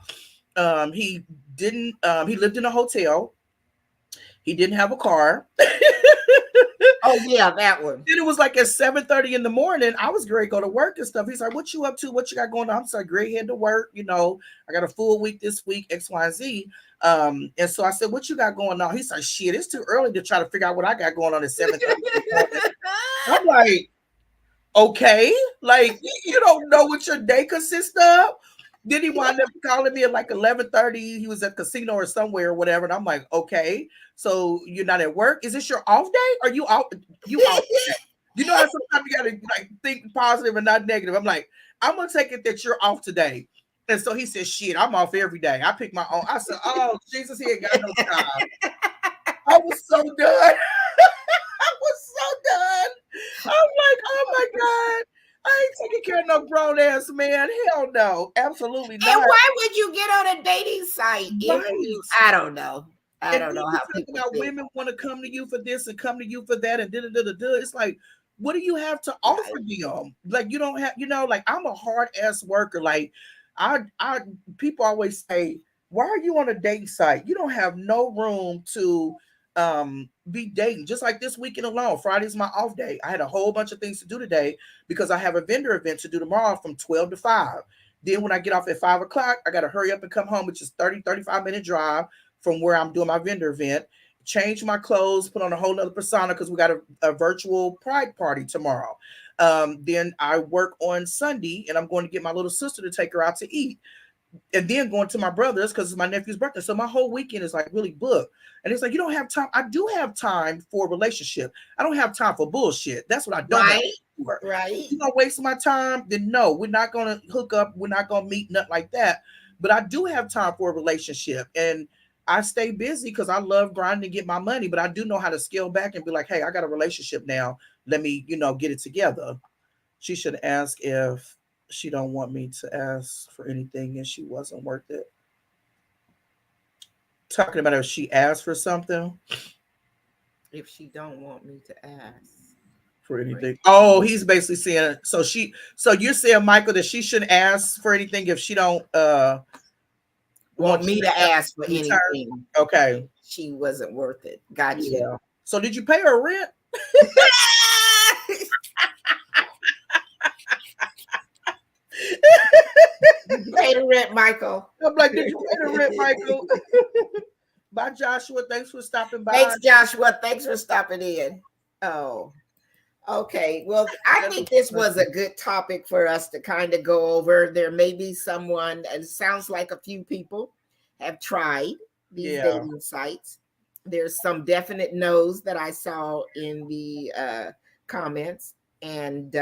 S2: He didn't. He lived in a hotel. He didn't have a car.
S1: Oh yeah, that one.
S2: Then it was like at 7:30 in the morning. I was great go to work and stuff. He's like, "What you up to? What you got going on?" I'm like, "Great, head to work. I got a full week this week, X, Y, and Z." And so I said, "What you got going on?" He's like, "Shit, it's too early to try to figure out what I got going on at 7:30 in the morning." I'm like, "Okay, like you don't know what your day consists of." Then he wound up calling me at like 11:30. He was at casino or somewhere or whatever, and I'm like, "Okay, so you're not at work? Is this your off day? Are you out? You off today?" You know how sometimes you gotta like think positive and not negative. I'm like, I'm gonna take it that you're off today. And so he said, "Shit, I'm off every day. I pick my own." I said, "Oh, Jesus, he ain't got no job." I was so done. I was so done. I'm like, oh my God. I ain't taking care of no grown ass man. Hell no. Absolutely
S1: And
S2: not.
S1: why would you get on a dating site if
S2: Right.
S1: you? I don't know. I
S2: And
S1: don't
S2: then
S1: know
S2: you
S1: how
S2: talk
S1: people
S2: about
S1: think.
S2: women want to come to you for this and come to you for that and da da da da da. It's like, what do you have to offer
S1: Right.
S2: them? Like you don't have, like I'm a hard ass worker. Like I people always say, why are you on a dating site? You don't have no room to be dating. Just like this weekend alone. Friday's my off day. I had a whole bunch of things to do today because I have a vendor event to do tomorrow from 12 to 5. Then when I get off at 5 o'clock, I gotta hurry up and come home, which is 35 minute drive from where I'm doing my vendor event, change my clothes, put on a whole nother persona because we got a virtual pride party tomorrow. Then I work on Sunday and I'm going to get my little sister to take her out to eat. And then going to my brother's because it's my nephew's birthday. So my whole weekend is like really booked. And it's like, you don't have time. I do have time for a relationship. I don't have time for bullshit. That's what I don't have
S1: Right.
S2: time for.
S1: Right.
S2: If you're going to waste my time, then no, we're not going to hook up. We're not going to meet, nothing like that. But I do have time for a relationship. And I stay busy because I love grinding to get my money. But I do know how to scale back and be like, hey, I got a relationship now. Let me, get it together. She should ask if she don't want me to ask for anything and she wasn't worth it. Talking about if she asked for something
S1: If she don't want me to ask
S2: for
S1: for
S2: anything.
S1: anything.
S2: Oh, he's basically saying so you're saying, Michael, that she shouldn't ask for anything if she don't
S1: Want
S2: want
S1: me
S2: you
S1: to
S2: to
S1: ask for
S2: in return.
S1: anything.
S2: Okay.
S1: She wasn't worth it. Got you.
S2: Yeah. So did you pay her rent?
S1: Pay the rent, Michael.
S2: I'm like, did you pay the rent, Michael? Bye, Joshua. Thanks for stopping by.
S1: Thanks, Joshua. Thanks for stopping in. Oh, okay. Well, I
S2: That's
S1: think this was
S2: funny.
S1: a good topic for us to kind of go over. There may be someone, and it sounds like a few people have tried these
S2: Yeah.
S1: dating sites. There's some definite no's that I saw in the comments, and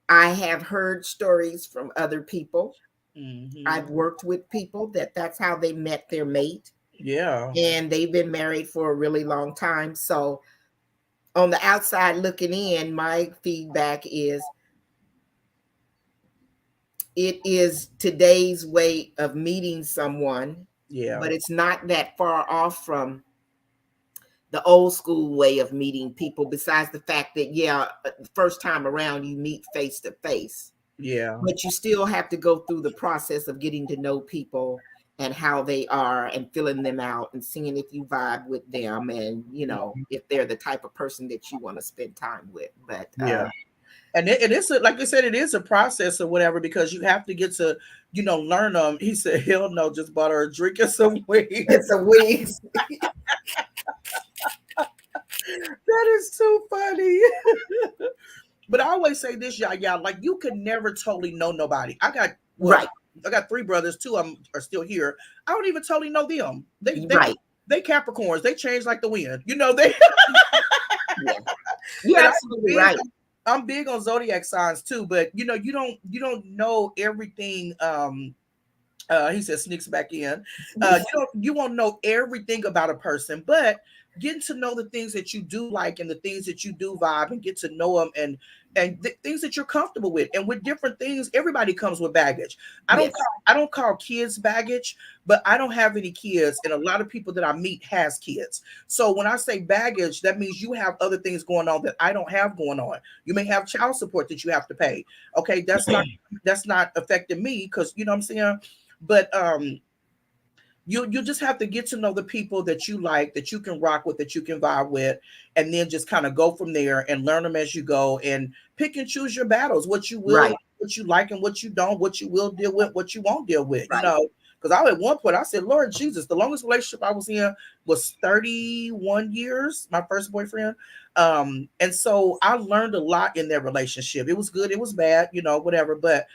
S1: I have heard stories from other people.
S2: Hmm.
S1: I've worked with people that's how they met their mate,
S2: Yeah.
S1: and they've been married for a really long time. So on the outside looking in, my feedback is it is today's way of meeting someone,
S2: Yeah.
S1: but it's not that far off from the old school way of meeting people, besides the fact that, yeah, the first time around you meet face to face,
S2: Yeah.
S1: but you still have to go through the process of getting to know people and how they are and filling them out and seeing if you vibe with them and if they're the type of person that you want to spend time with. But
S2: Yeah. And it is like I said, it is a process or whatever because you have to get to, learn them. He said, "Hell no, just bought her a drink and some
S1: it's
S2: wings."
S1: a week.
S2: That is too funny. But I always say this, y'all, like you could never totally know nobody.
S1: Right,
S2: I got three brothers. Two of them are still here. I don't even totally know them.
S1: right.
S2: They Capricorns. They change like the wind. They
S1: Yeah, you're
S2: and
S1: absolutely right.
S2: I'm big on zodiac signs too, but you don't know everything. He says sneaks back in. You won't know everything about a person, but getting to know the things that you do like and the things that you do vibe and get to know them and things that you're comfortable with. And with different things, everybody comes with baggage.
S1: Yes,
S2: I don't call kids baggage, but I don't have any kids, and a lot of people that I meet has kids. So when I say baggage, that means you have other things going on that I don't have going on. You may have child support that you have to pay. Okay, that's not affecting me because you know what I'm saying. But You just have to get to know the people that you like, that you can rock with, that you can vibe with, and then just kind of go from there and learn them as you go and pick and choose your battles,
S1: Right,
S2: what you like and what you don't, what you will deal with, what you won't deal with,
S1: right.
S2: because I at one point I said, Lord Jesus, the longest relationship I was in was 31 years, my first boyfriend. And so I learned a lot in that relationship. It was good, it was bad, whatever, but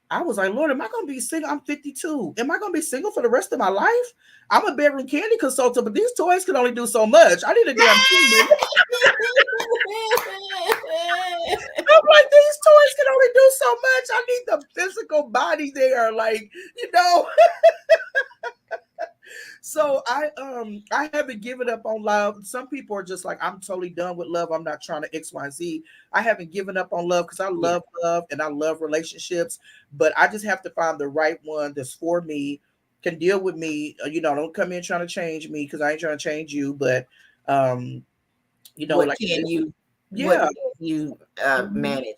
S2: I was like, Lord, am I going to be single? I'm 52. Am I going to be single for the rest of my life? I'm a bedroom candy consultant, but these toys can only do so much. I need a damn human. I'm like, these toys can only do so much. I need the physical body there. Like, you know, so I haven't given up on love. Some people are just like, I'm totally done with love. I'm not trying to XYZ. I haven't given up on love because I
S1: Yeah.
S2: love and I love relationships, but I just have to find the right one that's for me, can deal with me. Don't come in trying to change me because I ain't trying to change you, but um,
S1: What
S2: like
S1: can you what
S2: yeah.
S1: can you
S2: Mhm.
S1: manage?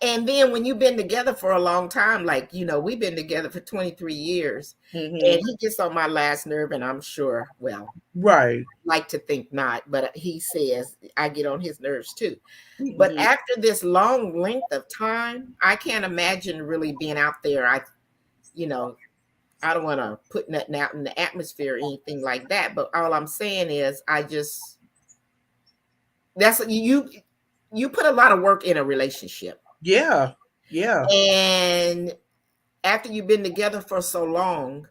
S1: And then when you've been together for a long time, like we've been together for 23 years, and
S2: Mhm.
S1: he gets on my last nerve, and I'm sure, well,
S2: Right.
S1: like to think not, but he says I get on his nerves too. But
S2: Mhm.
S1: after this long length of time, I can't imagine really being out there. You know, I don't want to put nothing out in the atmosphere or anything like that. But all I'm saying is, that's you put a lot of work in a relationship,
S2: Yeah. Yeah.
S1: and after you've been together for so long,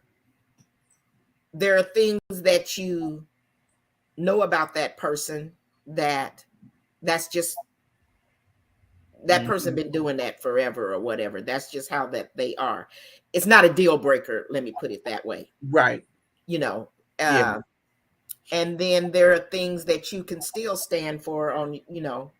S1: there are things that you know about that person that that's just that person
S2: Mhm.
S1: been doing that forever or whatever. That's just how that they are. It's not a deal breaker, let me put it that way.
S2: Right.
S1: You know,
S2: Yeah.
S1: uh, and then there are things that you can still stand for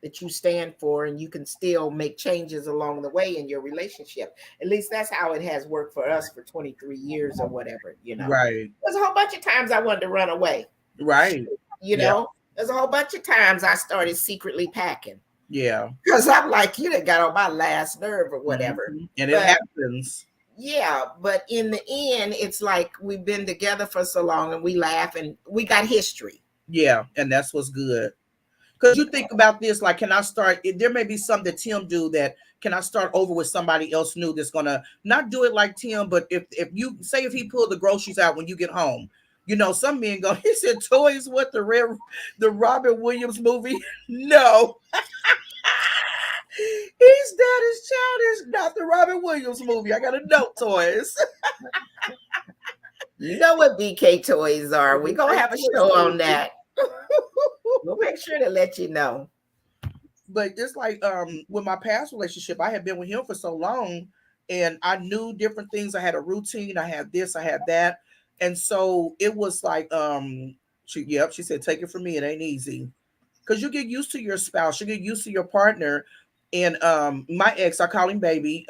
S1: that you stand for, and you can still make changes along the way in your relationship. At least that's how it has worked for us for 23 years or whatever.
S2: Right.
S1: There's a whole bunch of times I wanted to run away.
S2: Right.
S1: you
S2: Yeah.
S1: know there's a whole bunch of times I started secretly packing
S2: Yeah.
S1: because I'm like, you done got on my last nerve or whatever.
S2: Mhm. And it
S1: But
S2: happens.
S1: yeah, but in the end, it's like we've been together for so long, and we laugh, and we got history.
S2: Yeah, and that's what's good. Because you think about this, like, can I start? There may be something that Tim do that. Can I start over with somebody else new that's gonna not do it like Tim? But if you say if he pulled the groceries out when you get home, some men go. He said, "Toys, what the Robin Williams movie?" No, he's that is childish, not the Robin Williams movie. I got a note, toys.
S1: You know what BK toys are. We're
S2: The
S1: going to
S2: fake
S1: have a
S2: toys
S1: show on
S2: movie.
S1: that. We'll make sure to let you know.
S2: But just like with my past relationship, I had been with him for so long and I knew different things. I had a routine, I had this, I had that. And so it was like she said, take it from me, it ain't easy. Because you get used to your spouse, you get used to your partner. And my ex, I call him baby.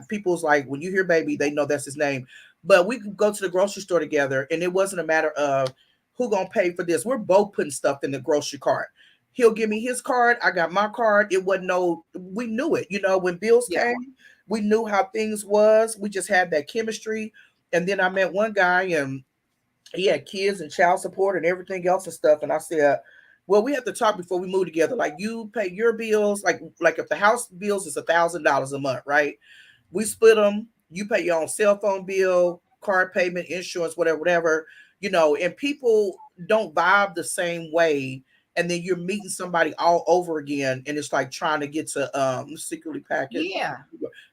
S2: People's like when you hear baby, they know that's his name. But we could go to the grocery store together, and it wasn't a matter of who gonna pay for this. We're both putting stuff in the grocery cart. He'll give me his card, I got my card. It wasn't no, we knew it. When bills
S1: Yeah.
S2: came, we knew how things was. We just had that chemistry. And then I met one guy, and he had kids and child support and everything else and stuff. And I said, well, we have to talk before we move together. Like you pay your bills, like if the house bills is $1,000 a month, right? We split them. You pay your own cell phone bill, card payment, insurance, whatever. And people don't vibe the same way. And then you're meeting somebody all over again, and it's like trying to get to secretly packing.
S1: Yeah.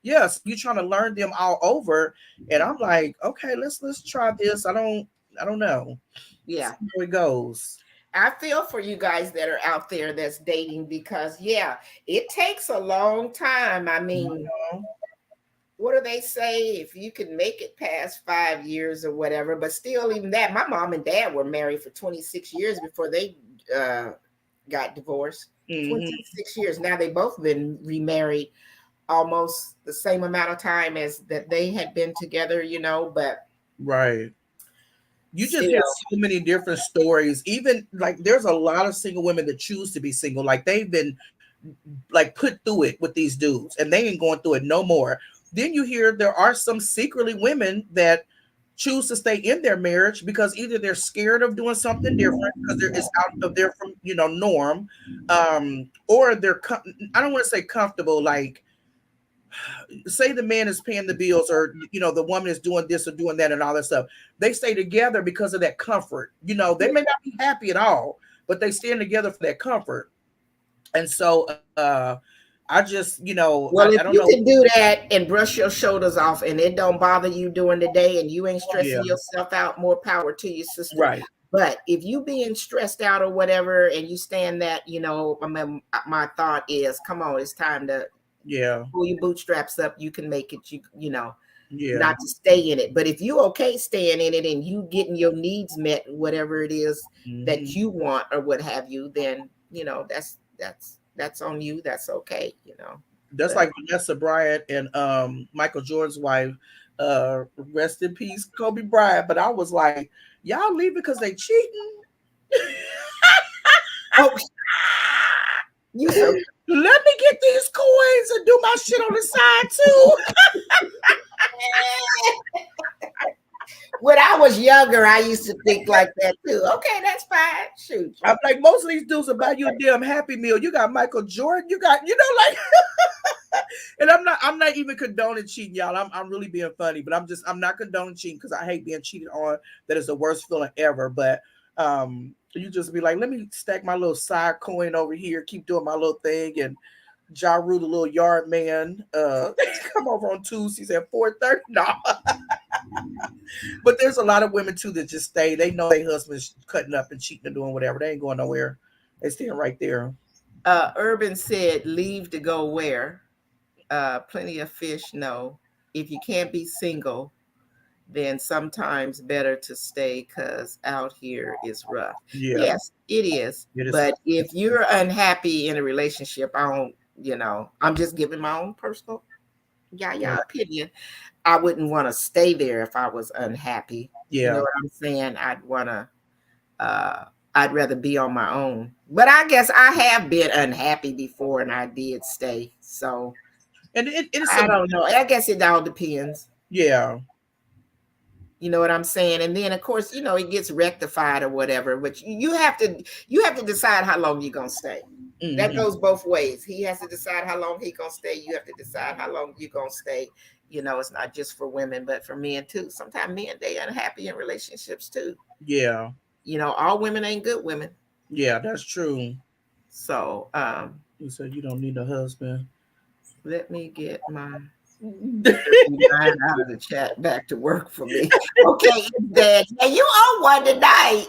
S2: Yes, you're trying to learn them all over. And I'm like, okay, let's try this. I don't know. See
S1: Yeah.
S2: how it goes.
S1: I feel for you guys that are out there that's dating, because, yeah, it takes a long time. I mean,
S2: Mhm.
S1: what do they say? If you can make it past 5 years or whatever, but still, even that, my mom and dad were married for 26 years before they uh, got divorced.
S2: Mhm.
S1: 26 years. Now they both been remarried almost the same amount of time as that they had been together, but
S2: Right. You just hear
S1: still,
S2: so many different stories. Even like there's a lot of single women that choose to be single. Like they've been like put through it with these dudes and they ain't going through it no more. Then you hear there are some secretly women that choose to stay in their marriage because either they're scared of doing something different because it's out of their from norm, or I don't want to say comfortable, like say the man is paying the bills, or the woman is doing this or doing that and all that stuff. They stay together because of that comfort. They may not be happy at all, but they stand together for that comfort. And so I just I
S1: Well,
S2: don't
S1: if
S2: know.
S1: you can do that and brush your shoulders off and it don't bother you during the day and you ain't
S2: Yeah,
S1: stressing yourself out, more power to you, sister.
S2: right.
S1: But if you being stressed out or whatever and you stand that, I mean, my thought is, come on, it's time to
S2: Yeah,
S1: pull your bootstraps up. You can make it,
S2: yeah.
S1: not to stay in it. But if you okay staying in it and you getting your needs met, whatever it is that
S2: Hmm.
S1: you want or what have you, then, that's on you. That's okay.
S2: That's
S1: But
S2: like Vanessa Bryant and Michael Jordan's wife. Rest in peace, Kobe Bryant. But I was like, y'all leave because they cheating.
S1: oh, you so
S2: Let me get these coins and do my shit on the side too.
S1: when I was younger, I used to think like that too. Okay, that's fine. Shoot.
S2: I'm like, most of these dudes will buy you a damn Happy Meal. You got Michael Jordan. You got, like, and I'm not even condoning cheating, y'all. I'm really being funny, but I'm not condoning cheating because I hate being cheated on. That is the worst feeling ever. But you just be like, let me stack my little side coin over here, keep doing my little thing, and Ja Rule, the little yard man, come over on Tuesdays at 4:30. No, but there's a lot of women too that just stay. They know their husband's cutting up and cheating and doing whatever. They ain't going nowhere. They staying right there.
S1: Urban said, leave to go where? Plenty of fish. No. If you can't be single, then sometimes better to stay because out here is rough.
S2: Yeah,
S1: Yes, it is.
S2: it is.
S1: But if you're unhappy in a relationship, I'm just giving my own personal
S2: Yeah,
S1: opinion. I wouldn't want to stay there if I was unhappy. You know
S2: yeah.
S1: what I'm saying? Uh, I'd rather be on my own. But I guess I have been unhappy before and I did stay. So
S2: And it is
S1: I
S2: some.
S1: don't know. I guess it all depends.
S2: Yeah.
S1: You know what I'm saying? And then of course, it gets rectified or whatever, but you have to decide how long you're gonna stay. That
S2: Hmm.
S1: goes both ways. He has to decide how long he gonna stay. You have to decide how long you're gonna stay. It's not just for women, but for men too. Sometimes men they unhappy in relationships too.
S2: Yeah.
S1: All women ain't good women.
S2: Yeah, that's true.
S1: So
S2: You said you don't need a husband.
S1: let me get my 39 out of the chat back to work for me. Okay, it's Dad. Now you own one tonight.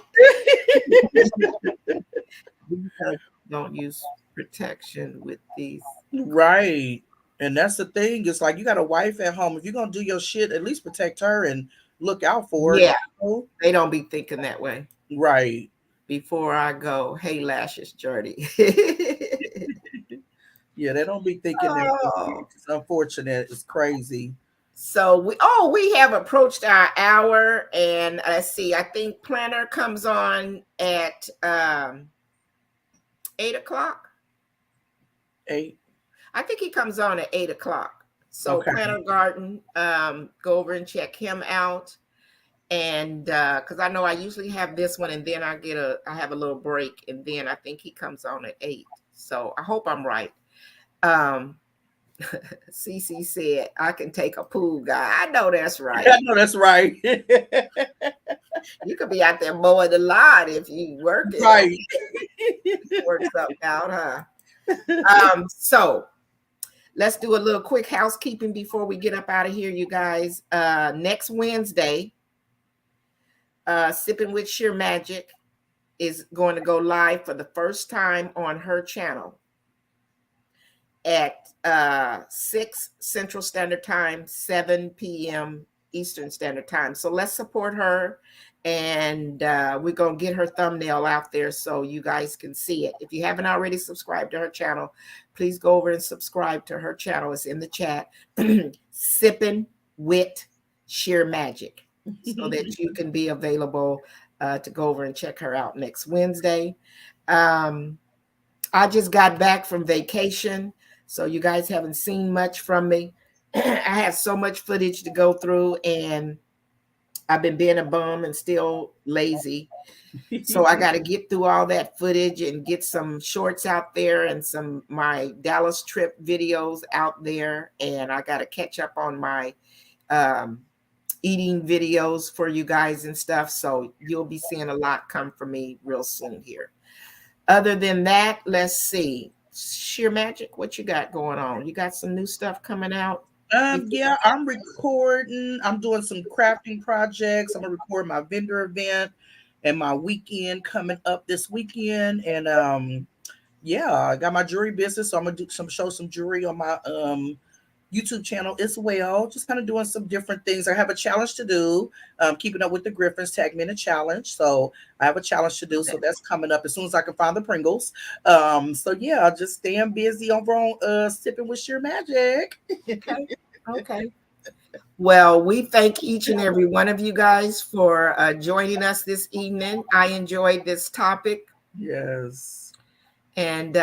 S1: Don't use protection with these.
S2: Right. And that's the thing. It's like you got a wife at home. If you're gonna do your shit, at least protect her and look out for her.
S1: Yeah, they don't be thinking that way.
S2: Right.
S1: Before I go, hey, lashes, Jordy.
S2: Yeah, they don't be thinking that way.
S1: Oh.
S2: It's unfortunate. It's crazy.
S1: So we have approached our hour, and let's see. I think Planner comes on at 8 o'clock.
S2: 8.
S1: I think he comes on at 8 o'clock. So
S2: Okay.
S1: Planner Garden, go over and check him out. And because I know I usually have this one, and then I have a little break, and then I think he comes on at 8. So I hope I'm right. Um, Cece said I can take a pool guy. I know that's right.
S2: I know that's right.
S1: You could be out there mowing the lawn if you work it.
S2: Right.
S1: Work something out, huh? So let's do a little quick housekeeping before we get up out of here, you guys. Next Wednesday, Sipping with Sheer Magic is going to go live for the first time on her channel at 6 Central Standard Time, 7 p.m. Eastern Standard Time. So let's support her, and we're going to get her thumbnail out there so you guys can see it. If you haven't already subscribed to her channel, please go over and subscribe to her channel. It's in the chat. Sipping with Sheer Magic, so that you can be available to go over and check her out next Wednesday. I just got back from vacation, so you guys haven't seen much from me. I have so much footage to go through, and I've been being a bum and still lazy. So I got to get through all that footage and get some shorts out there and some my Dallas trip videos out there, and I got to catch up on my um, eating videos for you guys and stuff. So you'll be seeing a lot come from me real soon here. Other than that, let's see. Sheer Magic, what you got going on? You got some new stuff coming out before?
S2: Yeah, I'm recording. I'm doing some crafting projects. I'm gonna record my vendor event and my weekend coming up this weekend. And yeah, I got my jewelry business, so I'm gonna do some show some jewelry on my YouTube channel as well. Just kind of doing some different things. I have a challenge to do, keeping up with the Griffins tag me in a challenge. So I have a challenge to do.
S1: Okay.
S2: So that's coming up as soon as I can find the Pringles. So yeah, just staying busy over on sipping with sheer magic.
S1: Okay. Okay. Well, we thank each and every one of you guys for joining us this evening. I enjoyed this topic,
S2: Yes.
S1: and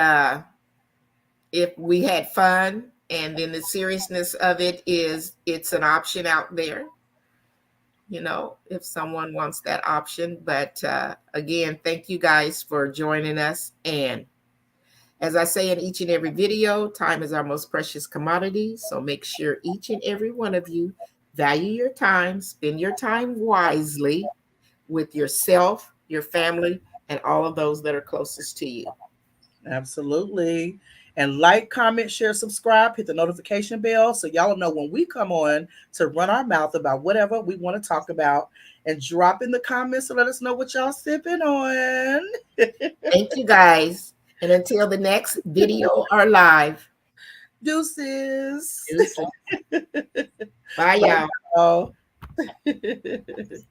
S1: if we had fun, and then the seriousness of it is it's an option out there, if someone wants that option. But again, thank you guys for joining us. And as I say in each and every video, time is our most precious commodity. So make sure each and every one of you value your time, spend your time wisely with yourself, your family, and all of those that are closest to you.
S2: Absolutely. And like, comment, share, subscribe, hit the notification bell so y'all know when we come on to run our mouth about whatever we want to talk about. And drop in the comments to let us know what y'all sipping on.
S1: Thank you guys. And until the next video or live,
S2: Deuces.
S1: deuces. Bye,
S2: Bye,
S1: y'all.
S2: y'all.